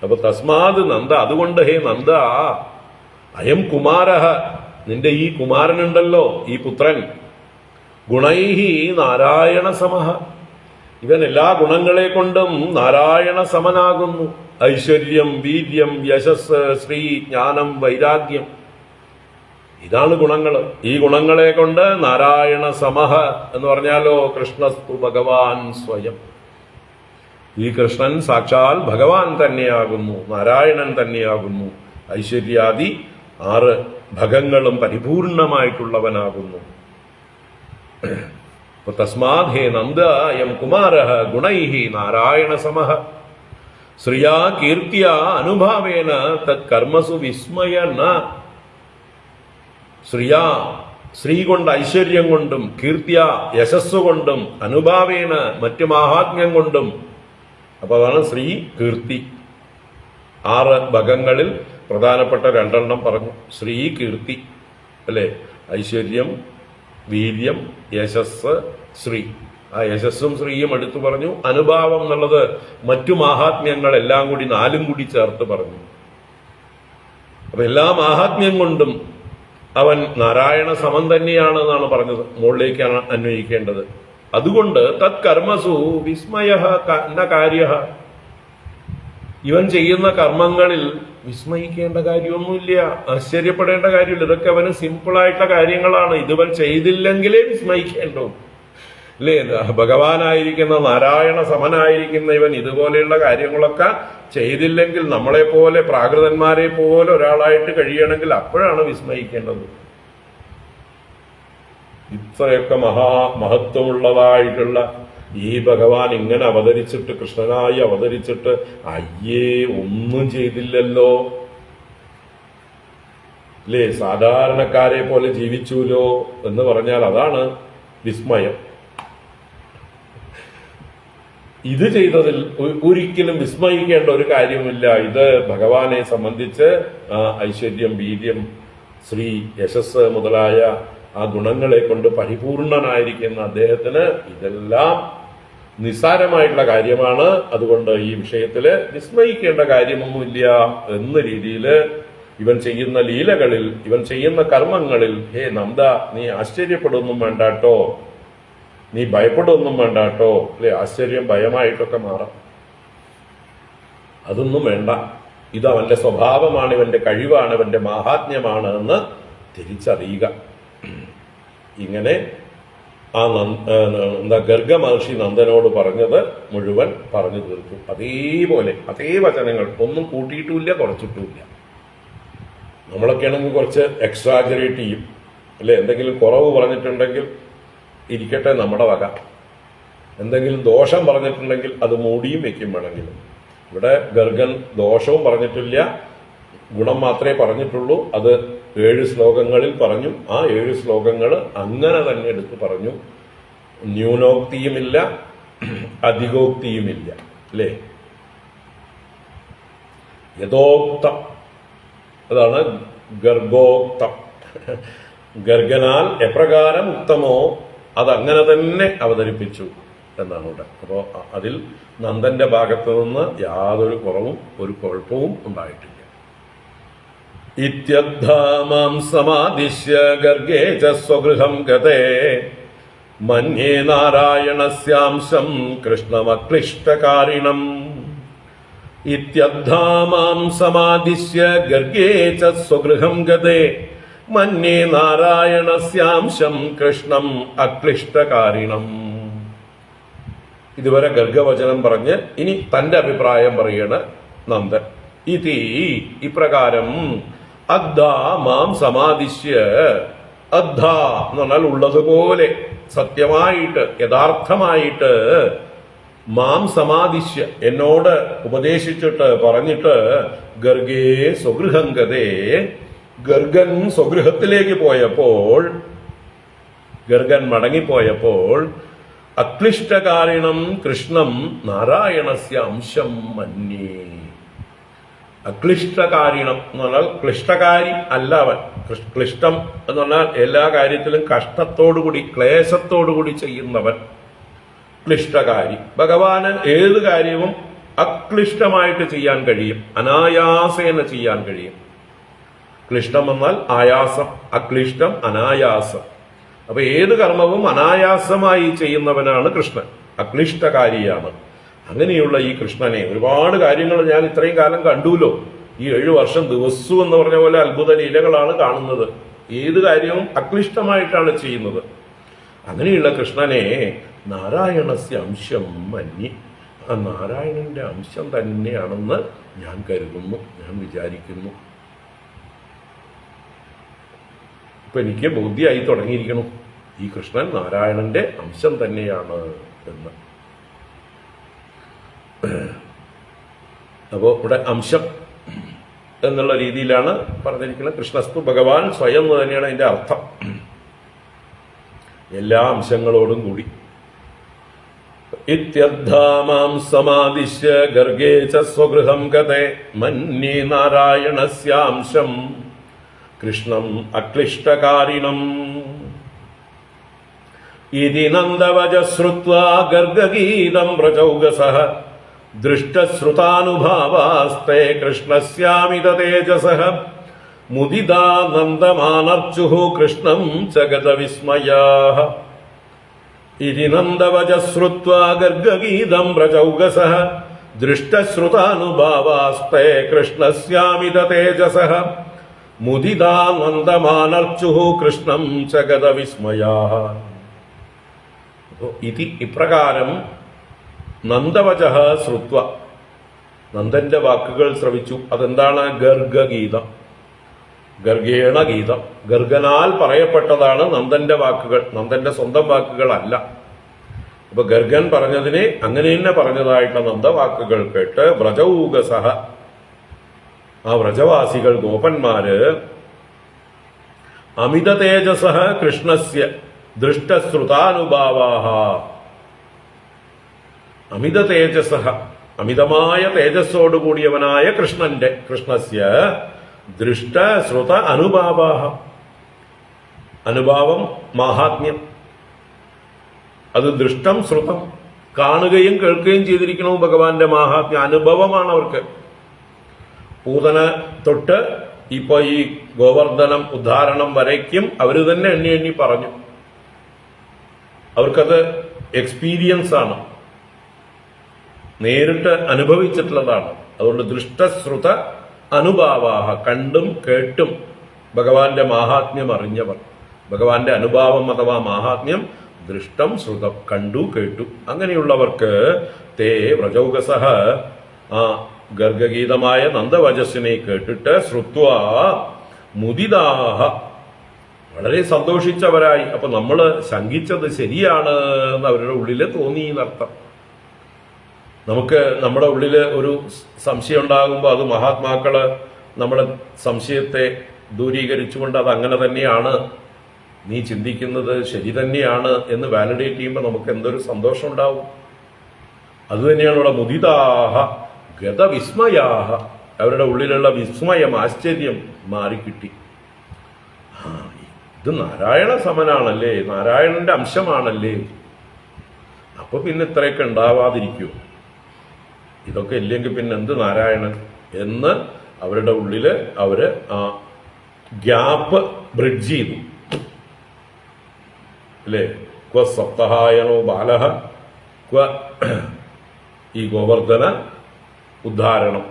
S1: അപ്പൊ തസ്മാത് നന്ദ, അതുകൊണ്ട് ഹേ നന്ദ, അയം കുമാരഃ, നിന്റെ ഈ കുമാരനുണ്ടല്ലോ, ഈ പുത്രൻ, ഗുണൈഹി നാരായണ സമഃ, ഇവൻ എല്ലാ ഗുണങ്ങളെ കൊണ്ടും നാരായണ സമനാകുന്നു. ഐശ്വര്യം, വീര്യം, യശസ്, ശ്രീ, ജ്ഞാനം, വൈരാഗ്യം, ഇതാണ് ഗുണങ്ങൾ. ഈ ഗുണങ്ങളെ കൊണ്ട് നാരായണ സമഃ എന്ന് പറഞ്ഞാലോ കൃഷ്ണസ്തു ഭഗവാൻ സ്വയം, ഈ കൃഷ്ണൻ സാക്ഷാൽ ഭഗവാൻ തന്നെയാകുന്നു, നാരായണൻ തന്നെയാകുന്നു. ഐശ്വര്യാദി 6 ഭഗങ്ങളും പരിപൂർണമായിട്ടുള്ളവനാകുന്നു. തസ്മാത് ഹേ നന്ദ അയം കുമാരഃ ഗുണൈഹി നാരായണ സമഃ ശ്രിയാ കീർത്തിയ അനുഭാവേന തത് കർമ്മസു വിസ്മയ ന. ശ്രിയാ, ശ്രീ കൊണ്ട്, ഐശ്വര്യം കൊണ്ടും, കീർത്തിയ, യശസ്സുകൊണ്ടും, അനുഭാവേന, മറ്റു മാഹാത്മ്യം കൊണ്ടും. അപ്പൊ അതാണ് ശ്രീ, കീർത്തി. 6 ഭഗങ്ങളിൽ പ്രധാനപ്പെട്ട 2 പറഞ്ഞു. ശ്രീ, കീർത്തി അല്ലെ, ഐശ്വര്യം, വീര്യം, യശസ്, ശ്രീ. ആ യശസ്സും ശ്രീയും എടുത്തു പറഞ്ഞു. അനുഭാവം എന്നുള്ളത് മറ്റു മാഹാത്മ്യങ്ങൾ എല്ലാം കൂടി 4 കൂടി ചേർത്ത് പറഞ്ഞു. അപ്പൊ എല്ലാ മാഹാത്മ്യം കൊണ്ടും അവൻ നാരായണ സമൻ തന്നെയാണ് എന്നാണ് പറഞ്ഞത്. മുകളിലേക്കാണ് അന്വയിക്കേണ്ടത്. അതുകൊണ്ട് തത് കർമ്മസു വിസ്മയഃ ന കാര്യഃ, ഇവൻ ചെയ്യുന്ന കർമ്മങ്ങളിൽ വിസ്മയിക്കേണ്ട കാര്യമൊന്നുമില്ല, ആശ്ചര്യപ്പെടേണ്ട കാര്യമില്ല. ഇതൊക്കെ അവന് സിമ്പിളായിട്ടുള്ള കാര്യങ്ങളാണ്. ഇതുവൻ ചെയ്തില്ലെങ്കിലേ വിസ്മയിക്കേണ്ടൂ അല്ലേ? ഭഗവാനായിരിക്കുന്ന, നാരായണ സമനായിരിക്കുന്ന ഇവൻ ഇതുപോലെയുള്ള കാര്യങ്ങളൊക്കെ ചെയ്തില്ലെങ്കിൽ, നമ്മളെപ്പോലെ പ്രാകൃതന്മാരെ പോലെ ഒരാളായിട്ട് കഴിയണമെങ്കിൽ അപ്പോഴാണ് വിസ്മയിക്കേണ്ടത്. ഇത്രയൊക്കെ മഹത്വമുള്ളതായിട്ടുള്ള ഈ ഭഗവാൻ ഇങ്ങനെ അവതരിച്ചിട്ട്, കൃഷ്ണനായി അവതരിച്ചിട്ട്, അയ്യേ ഒന്നും ചെയ്തില്ലല്ലോ അല്ലേ, സാധാരണക്കാരെ പോലെ ജീവിച്ചുല്ലോ എന്ന് പറഞ്ഞാൽ അതാണ് വിസ്മയം. ഇത് ചെയ്തതിൽ ഒരിക്കലും വിസ്മയിക്കേണ്ട ഒരു കാര്യമില്ല. ഇത് ഭഗവാനെ സംബന്ധിച്ച് ഐശ്വര്യം, വീര്യം, ശ്രീ, യശസ് മുതലായ ആ ഗുണങ്ങളെ കൊണ്ട് പരിപൂർണനായിരിക്കുന്ന അദ്ദേഹത്തിന് ഇതെല്ലാം നിസ്സാരമായിട്ടുള്ള കാര്യമാണ്. അതുകൊണ്ട് ഈ വിഷയത്തില് വിസ്മയിക്കേണ്ട കാര്യമൊന്നുമില്ല എന്ന രീതിയിൽ ഇവൻ ചെയ്യുന്ന ലീലകളിൽ, ഇവൻ ചെയ്യുന്ന കർമ്മങ്ങളിൽ ഹേ നന്ദ, നീ ആശ്ചര്യപ്പെടുന്നും വേണ്ടാട്ടോ, നീ ഭയപ്പെടുകയൊന്നും വേണ്ടാട്ടോ അല്ലെ. ആശ്ചര്യം ഭയമായിട്ടൊക്കെ മാറാം, അതൊന്നും വേണ്ട. ഇത് അവന്റെ സ്വഭാവമാണ്, ഇവന്റെ കഴിവാണ്, ഇവന്റെ മാഹാത്മ്യമാണ് എന്ന് തിരിച്ചറിയുക. ഇങ്ങനെ ആ ഗർഗ മഹർഷി നന്ദനോട് പറഞ്ഞത് മുഴുവൻ പറഞ്ഞു തീർത്തു. അതേപോലെ അതേ വചനങ്ങൾ, ഒന്നും കൂട്ടിയിട്ടുമില്ല കുറച്ചിട്ടുമില്ല. നമ്മളൊക്കെ ആണെങ്കിൽ കുറച്ച് എക്സ്ട്രാജറേറ്റ് ചെയ്യും. അല്ലെ? എന്തെങ്കിലും കുറവ് പറഞ്ഞിട്ടുണ്ടെങ്കിൽ ഇരിക്കട്ടെ നമ്മുടെ വക, എന്തെങ്കിലും ദോഷം പറഞ്ഞിട്ടുണ്ടെങ്കിൽ അത് മൂടിയും വെക്കും വേണമെങ്കിൽ. ഇവിടെ ഗർഗൻ ദോഷവും പറഞ്ഞിട്ടില്ല, ഗുണം മാത്രമേ പറഞ്ഞിട്ടുള്ളൂ. അത് 7 ശ്ലോകങ്ങളിൽ പറഞ്ഞു. ആ 7 ശ്ലോകങ്ങൾ അങ്ങനെ തന്നെ എടുത്ത് പറഞ്ഞു. ന്യൂനോക്തിയുമില്ല, അധികോക്തിയുമില്ല. അല്ലേ? യഥോക്തം, അതാണ് ഗർഗോക്തം. ഗർഗനാൽ എപ്രകാരം ഉക്തമോ അതങ്ങനെ തന്നെ അവതരിപ്പിച്ചു എന്നാണ് ഇവിടെ. അപ്പോൾ അതിൽ നന്ദന്റെ ഭാഗത്തു നിന്ന് യാതൊരു കുറവും ഒരു കുഴപ്പവും ഉണ്ടായിട്ടില്ല. ഇത്യദ്ധാമാം സമാദിശ്യ ഗർഗേ ച സ്വഗൃഹം ഗതേ മന്യേ നാരായണസ്യാംശം കൃഷ്ണമക്ലിഷ്ടകാരിണം. ഇത്യദ്ധാമാം സമാദിശ്യ ഗർഗേ ച സ്വഗൃഹം ഗതേ മന്യേ നാരായണസ്യാംശം കൃഷ്ണം അക്ലിഷ്ടകാരിണം. ഇതുവരെ ഗർഗവചനം പറഞ്ഞ് ഇനി തന്റെ അഭിപ്രായം പറയണ നന്ദൻ. ഇതി ഇപ്രകാരം അദ്ധാ മാം സമാദിശ്യ, അദ്ധാ എന്ന് പറഞ്ഞാൽ ഉള്ളതുപോലെ സത്യമായിട്ട് യഥാർത്ഥമായിട്ട്, മാം സമാദിശ്യ എന്നോട് ഉപദേശിച്ചിട്ട് പറഞ്ഞിട്ട്, ഗർഗേ സ്വഗൃഹം ഗതേ ഗർഗൻ സ്വഗൃഹത്തിലേക്ക് പോയപ്പോൾ, ഗർഗൻ മടങ്ങിപ്പോയപ്പോൾ, അക്ലിഷ്ടകാരിണം കൃഷ്ണം നാരായണസ്യ അംശം മന്യേ. അക്ലിഷ്ടകാരിണം എന്ന് പറഞ്ഞാൽ ക്ലിഷ്ടകാരി അല്ല അവൻ. ക്ലിഷ്ടം എന്ന് പറഞ്ഞാൽ എല്ലാ കാര്യത്തിലും കഷ്ടത്തോടുകൂടി ക്ലേശത്തോടുകൂടി ചെയ്യുന്നവൻ ക്ലിഷ്ടകാരി. ഭഗവാന് ഏത് കാര്യവും അക്ലിഷ്ടമായിട്ട് ചെയ്യാൻ കഴിയും, അനായാസേന ചെയ്യാൻ കഴിയും. ക്ലിഷ്ടം എന്നാൽ ആയാസം, അക്ലിഷ്ടം അനായാസം. അപ്പൊ ഏത് കർമ്മവും അനായാസമായി ചെയ്യുന്നവനാണ് കൃഷ്ണൻ, അക്ലിഷ്ടകാരിയാണ്. അങ്ങനെയുള്ള ഈ കൃഷ്ണനെ ഒരുപാട് കാര്യങ്ങൾ ഞാൻ ഇത്രയും കാലം കണ്ടുല്ലോ. ഈ 7 വർഷം ദിവസവും എന്ന് പറഞ്ഞ പോലെ അത്ഭുത ലീലകളാണ് കാണുന്നത്. ഏത് കാര്യവും അക്ലിഷ്ടമായിട്ടാണ് ചെയ്യുന്നത്. അങ്ങനെയുള്ള കൃഷ്ണനെ നാരായണസ്യ അംശം മന്യേ, ആ നാരായണന്റെ അംശം തന്നെയാണെന്ന് ഞാൻ കരുതുന്നു, ഞാൻ വിചാരിക്കുന്നു. ഇപ്പൊ എനിക്ക് ബോധ്യമായി തുടങ്ങിയിരിക്കണം ഈ കൃഷ്ണൻ നാരായണന്റെ അംശം തന്നെയാണ് എന്ന്. അപ്പോ ഇവിടെ അംശം എന്നുള്ള രീതിയിലാണ് പറഞ്ഞിരിക്കുന്നത്. കൃഷ്ണസ്തു ഭഗവാൻ സ്വയം എന്ന് തന്നെയാണ് അതിന്റെ അർത്ഥം, എല്ലാ അംശങ്ങളോടും കൂടി. ഇത്യദ്ധാമാം സമാദിശ്യ ഗർഗേ ച സ്വഗൃഹം ഗതേ മന്യേ നാരായണസ്യാംശം കൃഷ്ണം അക്ലിഷ്ടകാരിണം. ഇതി നന്ദവച ശ്രുത്വാ ഗർഗഗീതം പ്രചൗഗസഃ ദൃഷ്ടശ്രുതാനുഭാവാസ്തേ കൃഷ്ണസ്യാമിത തേജസഃ മുദിതാ നന്ദമാനർച്ചുഃ കൃഷ്ണം ജഗദവിസ്മയാഃ. ഇതി നന്ദവച ശ്രുത്വാ ഗർഗഗീതം പ്രചൗഗസഃ ദൃഷ്ടശ്രുതാനുഭാവാസ്തേ കൃഷ്ണസ്യാമിത തേജസഃ മുദിതാ നന്ദമാനർച്ചുഃ കൃഷ്ണം ജഗദവിസ്മയാഃ. ഇതി ഇപ്രകാരം നന്ദവചഃ ശ്രുത്വ, നന്ദന്റെ വാക്കുകൾ ശ്രവിച്ചു. അതെന്താണ്? ഗർഗഗീതം, ഗർഗേണ ഗീതം, ഗർഗനാൽ പറയപ്പെട്ടതാണ് നന്ദന്റെ വാക്കുകൾ, നന്ദന്റെ സ്വന്തം വാക്കുകളല്ല. അപ്പൊ ഗർഗൻ പറഞ്ഞതിനെ അങ്ങനെ തന്നെ പറഞ്ഞതായിട്ടുള്ള നന്ദവാക്കുകൾ കേട്ട് വ്രജൗഗസഃ, ആ വ്രജവാസികൾ ഗോപന്മാര് അമിത തേജസഃ കൃഷ്ണസ്യ ദൃഷ്ടശ്രുതാനുഭാവാഃ. അമിത തേജസഃ, അമിതമായ തേജസ്സോടുകൂടിയവനായ കൃഷ്ണസ്യ ദൃഷ്ടശ്രുത അനുഭാവാഃ. അനുഭാവം മാഹാത്മ്യം, അത് ദൃഷ്ടം ശ്രുതം, കാണുകയും കേൾക്കുകയും ചെയ്തിരിക്കണു ഭഗവാന്റെ മാഹാത്മ്യം, അനുഭവമാണ് അവർക്ക്. പൂതന തൊട്ട് ഇപ്പൊ ഈ ഗോവർദ്ധനം ഉദ്ധാരണം വരയ്ക്കും അവര് തന്നെ എണ്ണി എണ്ണി പറഞ്ഞു. അവർക്കത് എക്സ്പീരിയൻസ് ആണ്, നേരിട്ട് അനുഭവിച്ചിട്ടുള്ളതാണ്. അതുകൊണ്ട് ദൃഷ്ടശ്രുത അനുഭാവാഹ, കണ്ടും കേട്ടും ഭഗവാന്റെ മാഹാത്മ്യം അറിഞ്ഞവർ, ഭഗവാന്റെ അനുഭാവം അഥവാ മാഹാത്മ്യം ദൃഷ്ടം ശ്രുതം, കണ്ടു കേട്ടു. അങ്ങനെയുള്ളവർക്ക് തേ വ്രജൗഗസഃ, ആ ഗർഗഗീതമായ നന്ദവചസ്സിനെ കേട്ടിട്ട് ശ്രുത്വാ മുദിതാഹ, വളരെ സന്തോഷിച്ചവരായി. അപ്പൊ നമ്മൾ ശങ്കിച്ചത് ശരിയാണ് എന്ന് അവരുടെ ഉള്ളില് തോന്നി എന്നർത്ഥം. നമുക്ക് നമ്മുടെ ഉള്ളില് ഒരു സംശയം ഉണ്ടാകുമ്പോൾ അത് മഹാത്മാക്കള് നമ്മുടെ സംശയത്തെ ദൂരീകരിച്ചുകൊണ്ട് അത് അങ്ങനെ തന്നെയാണ്, നീ ചിന്തിക്കുന്നത് ശരി തന്നെയാണ് എന്ന് വാലിഡേറ്റ് ചെയ്യുമ്പോൾ നമുക്ക് എന്തൊരു സന്തോഷം ഉണ്ടാവും. അതുതന്നെയാണ് ഇവിടെ മുദിതാഹ ഗതവിസ്മയാഹ, അവരുടെ ഉള്ളിലുള്ള വിസ്മയം, ആശ്ചര്യം മാറിക്കിട്ടി. ഇത് നാരായണ സമനാണല്ലേ, നാരായണന്റെ അംശമാണല്ലേ, അപ്പൊ പിന്നെ ഇത്രയൊക്കെ ഉണ്ടാവാതിരിക്കൂ, ഇതൊക്കെ ഇല്ലെങ്കിൽ പിന്നെ എന്ത് നാരായണൻ എന്ന് അവരുടെ ഉള്ളില് അവര് ആ ഗ്യാപ്പ് ബ്രിഡ്ജ് ചെയ്തു അല്ലേ. ക്വ സപ്തഹായണോ ബാലഹ ക്വ ഈ ഗോവർദ്ധന ഉദ്ധാരണം,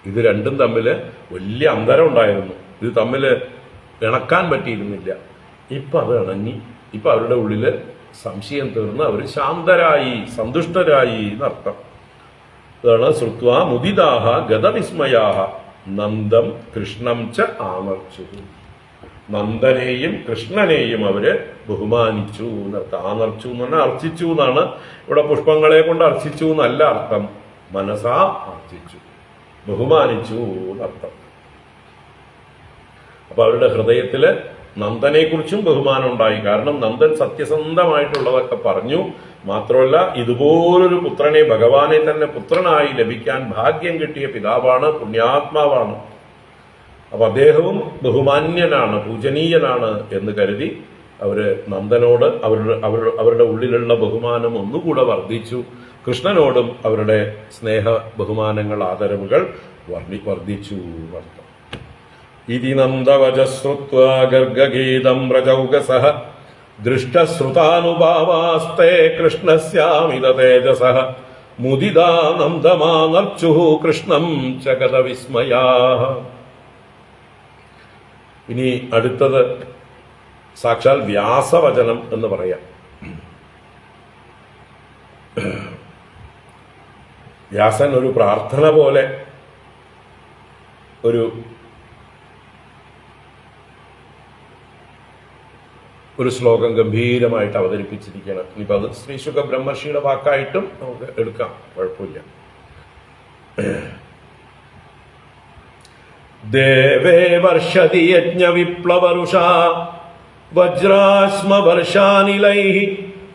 S1: ഇത് രണ്ടും തമ്മിൽ വലിയ അന്തരം ഉണ്ടായിരുന്നു. ഇത് തമ്മിൽ ഇണക്കാൻ പറ്റിയിരുന്നില്ല. ഇപ്പൊ അത് ഇണങ്ങി. ഇപ്പൊ അവരുടെ ഉള്ളില് സംശയം തീർന്ന് അവർ ശാന്തരായി, സന്തുഷ്ടരായി എന്നർത്ഥം. അതാണ് ശ്രുത്വാ മുദിതാഹ ഗതവിസ്മയാഹ നന്ദം കൃഷ്ണം ച ആനർച്ചു. നന്ദനെയും കൃഷ്ണനെയും അവര് ബഹുമാനിച്ചു എന്നർത്ഥം. ആനർച്ചു എന്ന് പറഞ്ഞാൽ അർച്ചിച്ചു എന്നാണ്. ഇവിടെ പുഷ്പങ്ങളെ കൊണ്ട് അർച്ചിച്ചു എന്നല്ല അർത്ഥം, മനസാ അർച്ചിച്ചു, ബഹുമാനിച്ചു എന്നർത്ഥം. അപ്പൊ അവരുടെ ഹൃദയത്തില് നന്ദനെ കുറിച്ചും ബഹുമാനം ഉണ്ടായി. കാരണം നന്ദൻ സത്യസന്ധമായിട്ടുള്ളതൊക്കെ പറഞ്ഞു. മാത്രമല്ല ഇതുപോലൊരു പുത്രനെ, ഭഗവാനെ തന്നെ പുത്രനായി ലഭിക്കാൻ ഭാഗ്യം കിട്ടിയ പിതാവാണ്, പുണ്യാത്മാവാണ്. അപ്പൊ അദ്ദേഹവും ബഹുമാന്യനാണ്, പൂജനീയനാണ് എന്ന് കരുതി അവര് നന്ദനോട് അവരുടെ ഉള്ളിലുള്ള ബഹുമാനം ഒന്നുകൂടെ വർദ്ധിച്ചു. കൃഷ്ണനോടും അവരുടെ സ്നേഹ ബഹുമാനങ്ങൾ, ആദരവുകൾ വർദ്ധിച്ചു അർത്ഥം. ഇതി നന്ദവചശ്രുത്വാ ഗർഗഗീതം വ്രജൗകസഃ ദൃഷ്ടശ്രുതാനുഭാവാസ്തേ കൃഷ്ണസ്യാമിത തേജസഃ മുദിതാ നന്ദമാനർച്ചുഃ കൃഷ്ണം ച ഗതവിസ്മയാഃ. ഇനി അടുത്തത് സാക്ഷാൽ വ്യാസവചനം എന്ന് പറയാം. വ്യാസൻ ഒരു പ്രാർത്ഥന പോലെ ഒരു ശ്ലോകം ഗംഭീരമായിട്ട് അവതരിപ്പിച്ചിരിക്കുകയാണ്. ഇനിയിപ്പോൾ അത് ശ്രീശുക ബ്രഹ്മർഷിയുടെ വാക്കായിട്ടും നമുക്ക് എടുക്കാം, കുഴപ്പമില്ല. ദേവേ വർഷതി യജ്ഞ വിപ്ലവരുഷാ വജ്രാശ്മ വർഷാനിലൈഃ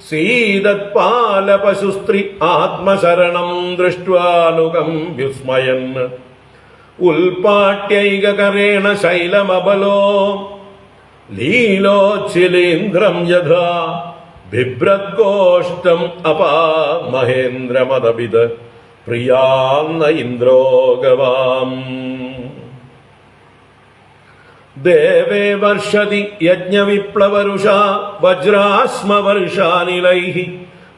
S1: സീതത്പാല പശുസ്ത്രീ ആത്മശരണം ദൃഷ്ട്വാനുകം വിസ്മയൻ ഉൽപാട്യൈകകരേണ ശൈലമബലോ ലീലോച്ചിലീന്ദ്രം യഥാ ബിഭ്രദ്ഗോഷ്ടം അപാ മഹേന്ദ്രമദവിത് പ്രിയാന്ന ഇന്ദ്രോ ഗവാം. ദേവേ വർഷതി യജ്ഞവിപ്ലവരുഷാ വജ്രാശ്മ വർഷാനിലൈഃ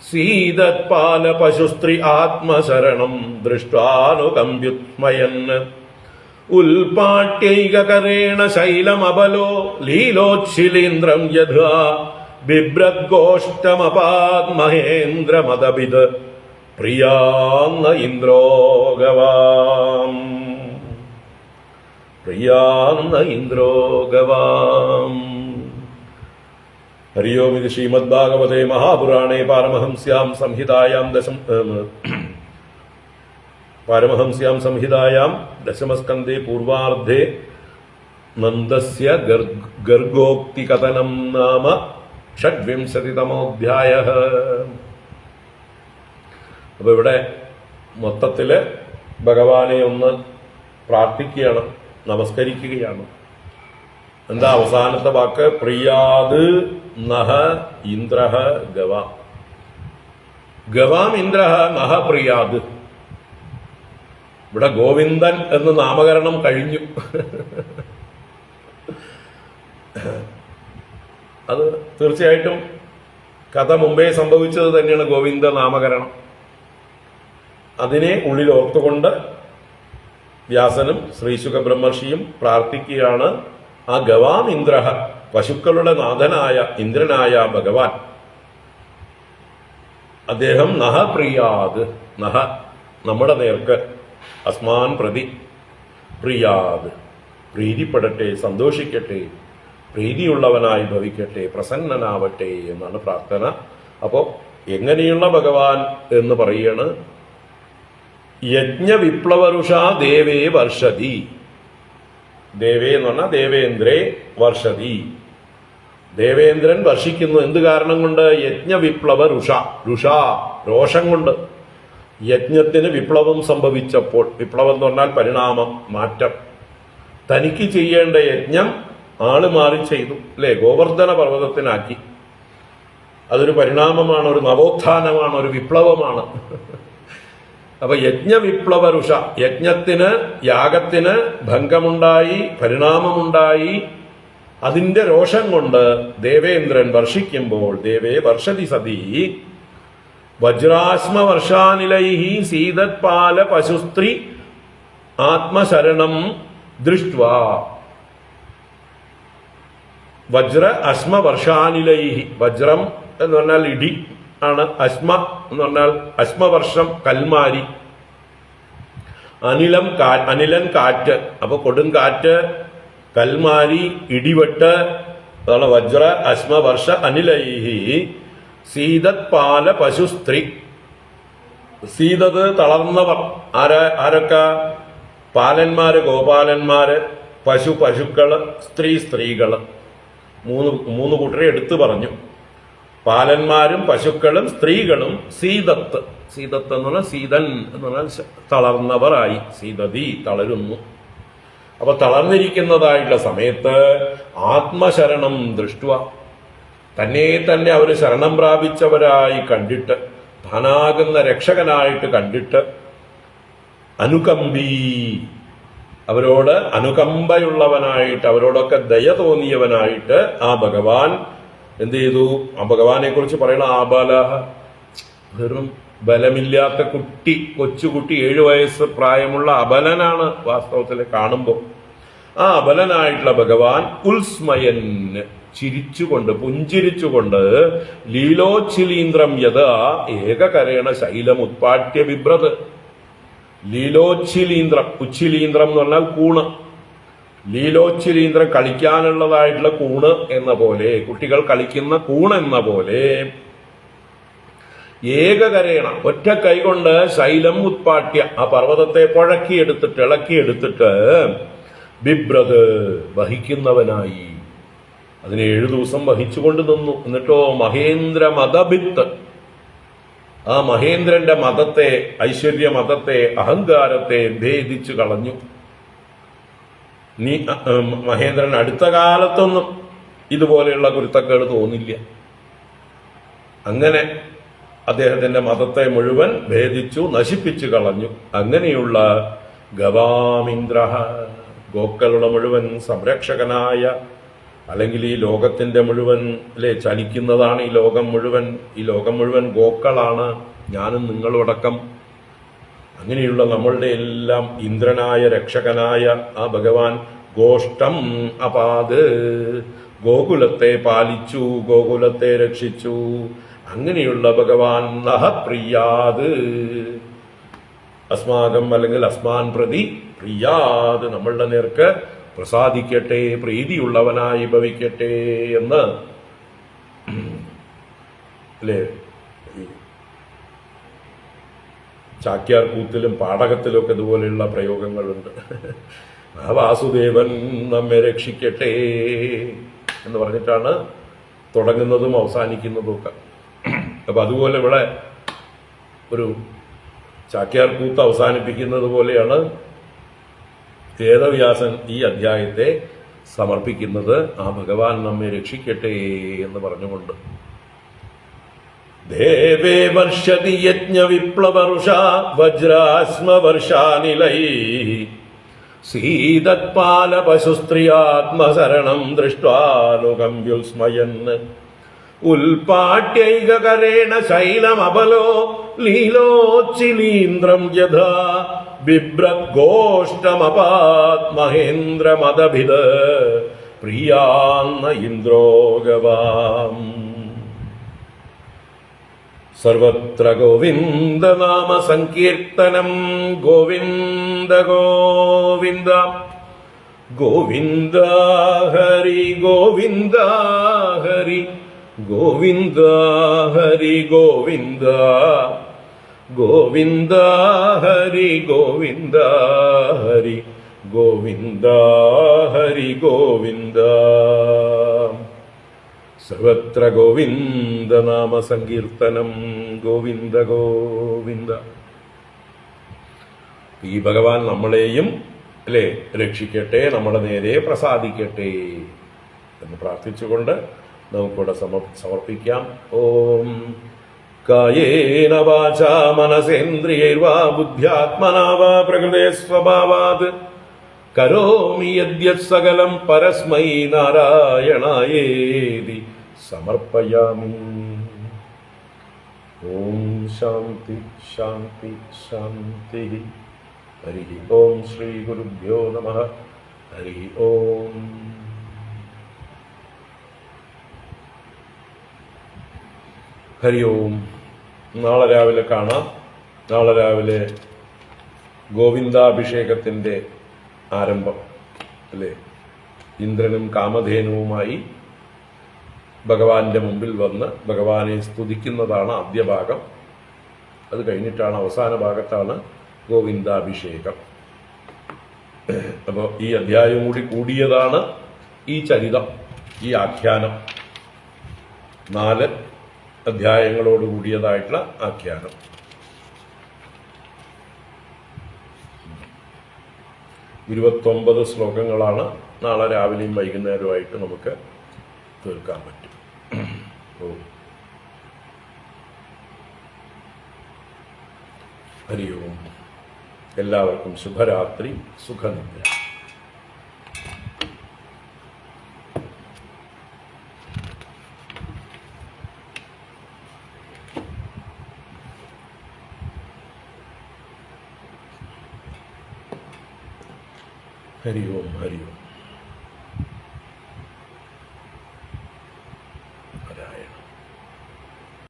S1: സീതത്പാല പശുസ്ത്രീ ആത്മശരണം ദൃഷ്ട്വാനുകമ്പ്യുത്മയൻ ഉൽപാട്യൈകകരേണ ശൈലമബലോ ലീലോച്ഛിലീന്ദ്രം യഥാ ബിഭ്രദ്ഗോഷ്ടമപാത് മഹേന്ദ്രമദവിത് പ്രിയാന്ന ഇന്ദ്രോ ഗവാം. പ്രിയാന്ന ഇന്ദ്രോ ഗവാം. ഹരി ഓം. ഇത് ശ്രീമദ്ഭാഗവതേ മഹാപുരാണേ പാരമഹംസ്യാം സംഹിതായാം ദശമസ്കന്ധേ പൂർവാർദ്ധേ നന്ദസ്യ ഗർഗോക്തി കഥനം നാമ ഷഡ്വിംശതിതമോധ്യായഃ. അപ്പൊ ഇവിടെ മൊത്തത്തില് ഭഗവാനെ ഒന്ന് പ്രാർത്ഥിക്കുകയാണ്, നമസ്കരിക്കുകയാണ്. എന്താ അവസാനത്തെ വാക്ക്? പ്രിയാത് നഹ ഇന്ദ്രഃ ഗവാം. ഗവാം ഇന്ദ്രഃ നഹ പ്രിയാത്. ഇവിടെ ഗോവിന്ദൻ എന്ന് നാമകരണം കഴിഞ്ഞു. അത് തീർച്ചയായിട്ടും കഥ മുമ്പേ സംഭവിച്ചത് തന്നെയാണ്, ഗോവിന്ദ നാമകരണം. അതിനെ ഉള്ളിൽ ഓർത്തുകൊണ്ട് വ്യാസനും ശ്രീശുക ബ്രഹ്മർഷിയും പ്രാർത്ഥിക്കുകയാണ്. ആ ഗവാം ഇന്ദ്രഃ, പശുക്കളുടെ നാഥനായ ഇന്ദ്രനായ ഭഗവാൻ, അദ്ദേഹം നഹ പ്രിയാത്, നഹ നമ്മുടെ നേർക്ക്, അസ്മാൻ പ്രതി പ്രിയാത് പ്രീതിപ്പെടട്ടെ, സന്തോഷിക്കട്ടെ, പ്രീതിയുള്ളവനായി ഭവിക്കട്ടെ, പ്രസന്നനാവട്ടെ എന്നാണ് പ്രാർത്ഥന. അപ്പോൾ എങ്ങനെയുള്ള ഭഗവാൻ എന്ന് പറയാണ്, യജ്ഞവിപ്ലവരുഷ ദേവേ വർഷതി. ദേവേ എന്ന് പറഞ്ഞാൽ ദേവേന്ദ്രേ വർഷതി. ദേവേന്ദ്രൻ വർഷിക്കുന്നു. എന്ത് കാരണം കൊണ്ട്? യജ്ഞവിപ്ലവ രുഷ. രുഷ രോഷം കൊണ്ട്. യജ്ഞത്തിന് വിപ്ലവം സംഭവിച്ചപ്പോൾ, വിപ്ലവം എന്ന് പറഞ്ഞാൽ പരിണാമം, മാറ്റം. തനിക്ക് ചെയ്യേണ്ട യജ്ഞം ആള് മാറി ചെയ്തു, അല്ലെ? ഗോവർദ്ധന പർവ്വതത്തിനാക്കി. അതൊരു പരിണാമമാണ്, ഒരു നവോത്ഥാനമാണ്, ഒരു വിപ്ലവമാണ്. അപ്പൊ യജ്ഞവിപ്ലവ രുഷ, യജ്ഞത്തിന് യാഗത്തിന് ഭംഗമുണ്ടായി, പരിണാമമുണ്ടായി. അതിന്റെ രോഷം കൊണ്ട് ദേവേന്ദ്രൻ വർഷിക്കുമ്പോൾ, ദേവേ വർഷതി സതി വജ്രാശ്മ വർഷാനിലൈഹി സീതത്പാല പശുസ്ത്രീ ആത്മശരണം ദൃഷ്ട്വാ. വജ്ര അശ്മ വർഷാനിലൈഹി. വജ്രം എന്ന് പറഞ്ഞാൽ ഇടി ആണ്. അശ്മ എന്ന് പറഞ്ഞാൽ അശ്മവർഷം, കൽമാരി. അനിലൻ കാറ്റ്. അപ്പൊ കൊടുങ്കാറ്റ്, കൽമാരി, ഇടിവെട്ട്, അതാണ് വജ്ര അശ്മ വർഷ അനിലൈഹി സീതത്പാല പശുസ്ത്രീ. സീതത് തളർന്നവർ. ആരൊക്കെ? പാലന്മാര്, ഗോപാലന്മാര്, പശുക്കള്, സ്ത്രീകള്. മൂന്ന് കൂട്ടരെ എടുത്തു പറഞ്ഞു. പാലന്മാരും പശുക്കളും സ്ത്രീകളും സീതത്ത്. സീതത്ത് എന്ന് പറഞ്ഞാൽ സീതൻ എന്ന് പറഞ്ഞാൽ തളർന്നവരായി. സീതതി തളരുന്നു. അപ്പൊ തളർന്നിരിക്കുന്നതായിട്ടുള്ള സമയത്ത് ആത്മശരണം ദൃഷ്ടുവ, തന്നെ അവർ ശരണം പ്രാപിച്ചവരായി കണ്ടിട്ട്, താനാകുന്ന രക്ഷകനായിട്ട് കണ്ടിട്ട്, അനുകമ്പി, അവരോട് അനുകമ്പയുള്ളവനായിട്ട്, അവരോടൊക്കെ ദയ തോന്നിയവനായിട്ട് ആ ഭഗവാൻ എന്ത് ചെയ്തു? ആ ഭഗവാനെ കുറിച്ച് പറയണ ആബല, വെറും ബലമില്ലാത്ത കുട്ടി, കൊച്ചുകുട്ടി, 7 വയസ്സ് പ്രായമുള്ള അബലനാണ് വാസ്തവത്തിൽ കാണുമ്പോൾ. ആ അബലനായിട്ടുള്ള ഭഗവാൻ ഉൽസ്മയന്, ചിരിച്ചുകൊണ്ട്, പുഞ്ചിരിച്ചുകൊണ്ട്, ലീലോച്ചിലീന്ദ്രം യഥാ ഏകകരേണ ശൈലം ഉത്പാട്യ ബിഭ്രത്. ലീലോച്ചിലീന്ദ്രം, ഉച്ചിലീന്ദ്രം എന്ന് പറഞ്ഞാൽ കൂണ്. ലീലോച്ചിലീന്ദ്രം കളിക്കാനുള്ളതായിട്ടുള്ള കൂണ് എന്ന പോലെ, കുട്ടികൾ കളിക്കുന്ന കൂണ് എന്ന പോലെ, ഏകകരേണ ഒറ്റ കൈകൊണ്ട് ശൈലം ഉത്പാട്യ, ആ പർവ്വതത്തെ പുഴക്കിയെടുത്തിട്ട്, ഇളക്കിയെടുത്തിട്ട്, ബിഭ്രത് വഹിക്കുന്നവനായി. അതിനെ 7 ദിവസം വഹിച്ചുകൊണ്ട് നിന്നു. എന്നിട്ടോ മഹേന്ദ്ര മതഭിത്ത്, ആ മഹേന്ദ്രന്റെ മതത്തെ, ഐശ്വര്യ മതത്തെ, അഹങ്കാരത്തെ ഭേദിച്ചു കളഞ്ഞു. മഹേന്ദ്രൻ അടുത്ത കാലത്തൊന്നും ഇതുപോലെയുള്ള കുരുത്തക്കേട് തോന്നില്ല. അങ്ങനെ അദ്ദേഹത്തിന്റെ മതത്തെ മുഴുവൻ ഭേദിച്ചു, നശിപ്പിച്ചു കളഞ്ഞു. അങ്ങനെയുള്ള ഗവാമിന്ദ്ര, ഗോക്കളുടെ മുഴുവൻ സംരക്ഷകനായ, അല്ലെങ്കിൽ ഈ ലോകത്തിന്റെ മുഴുവൻ ചലിക്കുന്നതാണ് ഈ ലോകം മുഴുവൻ. ഈ ലോകം മുഴുവൻ ഗോക്കളാണ്, ഞാനും നിങ്ങളും അടക്കം. അങ്ങനെയുള്ള നമ്മളുടെ എല്ലാം ഇന്ദ്രനായ, രക്ഷകനായ ആ ഭഗവാൻ ഗോഷ്ടം അപാത്, ഗോകുലത്തെ പാലിച്ചു, ഗോകുലത്തെ രക്ഷിച്ചു. അങ്ങനെയുള്ള ഭഗവാൻ നഹ പ്രിയാത്, അസ്മാകം അല്ലെങ്കിൽ അസ്മാൻ പ്രതി പ്രിയാത്, നമ്മളുടെ നേർക്ക് പ്രസാദിക്കട്ടെ, പ്രീതിയുള്ളവനായി ഭവിക്കട്ടെ എന്ന് അല്ലേ ചാക്യാർ കൂത്തിലും പാടകത്തിലും ഒക്കെ ഇതുപോലെയുള്ള പ്രയോഗങ്ങളുണ്ട്. ആ വാസുദേവൻ നമ്മെ രക്ഷിക്കട്ടെ എന്ന് പറഞ്ഞിട്ടാണ് തുടങ്ങുന്നതും അവസാനിക്കുന്നതും ഒക്കെ. അപ്പൊ അതുപോലെ ഇവിടെ ഒരു ചാക്യാർ കൂത്ത് അവസാനിപ്പിക്കുന്നത് പോലെയാണ് വേദവ്യാസൻ ഈ അധ്യായത്തെ സമർപ്പിക്കുന്നത്. ആ ഭഗവാൻ നമ്മെ രക്ഷിക്കട്ടെ എന്ന് പറഞ്ഞുകൊണ്ട് ദേവേ വർഷതി യജ്ഞ വിപ്ലവരുഷ വജ്രാശ്മ വർഷാനിലൈ സീതത്പാല പശുസ്ത്രീയാത്മശരണം ദൃഷ്ട്വാനുകമ്പ്യുൽസ്മയൻ ഉൽപാട്യൈകകരേണ ശൈലമബലോ ലീലോച്ചിലീന്ദ്രം യഥാ ബിഭ്രദ്ഗോഷ്ടമപാത് മഹേന്ദ്രമദഭിത് പ്രിയാന്ന ഇന്ദ്രോ ഗവാം. സർവത്ര ഗോവിന്ദനാമ സങ്കീർത്തനം. ഗോവിന്ദ ഗോവിന്ദ ഗോവിന്ദ ഹരി ഗോവിന്ദ ഹരി ഗോവിന്ദ ഹരി ഗോവിന്ദ ഗോവിന്ദ ഹരി ഗോവിന്ദ ഹരി ഗോവിന്ദ ഹരി ഗോവിന്ദ. സർവത്ര ഗോവിന്ദ നാമ സങ്കീർത്തനം. ഗോവിന്ദ ഗോവിന്ദ. ഈ ഭഗവാൻ നമ്മളെയും അല്ലേ രക്ഷിക്കട്ടെ, നമ്മുടെ നേരെ പ്രസാദിക്കട്ടെ എന്ന് പ്രാർത്ഥിച്ചുകൊണ്ട് നമുക്കിവിടെ സമർപ്പിക്കാം. ഓം കായേന വാചാ മനസേന്ദ്രിയൈർവാ ബുദ്ധ്യാത്മനാ വാ പ്രകൃതേ സ്വഭാവാത് കരോമി യദ്യത് സകലം പരസ്മൈ നാരായണായേതി സമർപ്പയാമി. ഓം ശാന്തി ശാന്തി ശാന്തി. ഹരി ഓം ശ്രീ ഗുരുഭ്യോ നമഃ. ഹരി ഓം. ഹരി ഓം. നാളെ രാവിലെ കാണാം. നാളെ രാവിലെ ഗോവിന്ദാഭിഷേകത്തിന്റെ ആരംഭം അല്ലേ. ഇന്ദ്രനും കാമധേനുവുമായി ഭഗവാന്റെ മുമ്പിൽ വന്ന് ഭഗവാനെ സ്തുതിക്കുന്നതാണ് ആദ്യ ഭാഗം. അത് കഴിഞ്ഞിട്ടാണ് അവസാന ഭാഗത്താണ് ഗോവിന്ദാഭിഷേകം. അപ്പോൾ ഈ അധ്യായം കൂടി കൂടിയതാണ് ഈ ചരിതം, ഈ ആഖ്യാനം. 4 അധ്യായങ്ങളോട് കൂടിയതായിട്ടുള്ള ആഖ്യാനം. 29 ശ്ലോകങ്ങളാണ് നാളെ രാവിലെയും വൈകുന്നേരവുമായിട്ട് നമുക്ക് തീർക്കാൻ പറ്റും. ഹരി ഓം. എല്ലാവർക്കും ശുഭരാത്രി, സുഖനിദ്ര. ഹരി ഓം. ഹരി ഓം.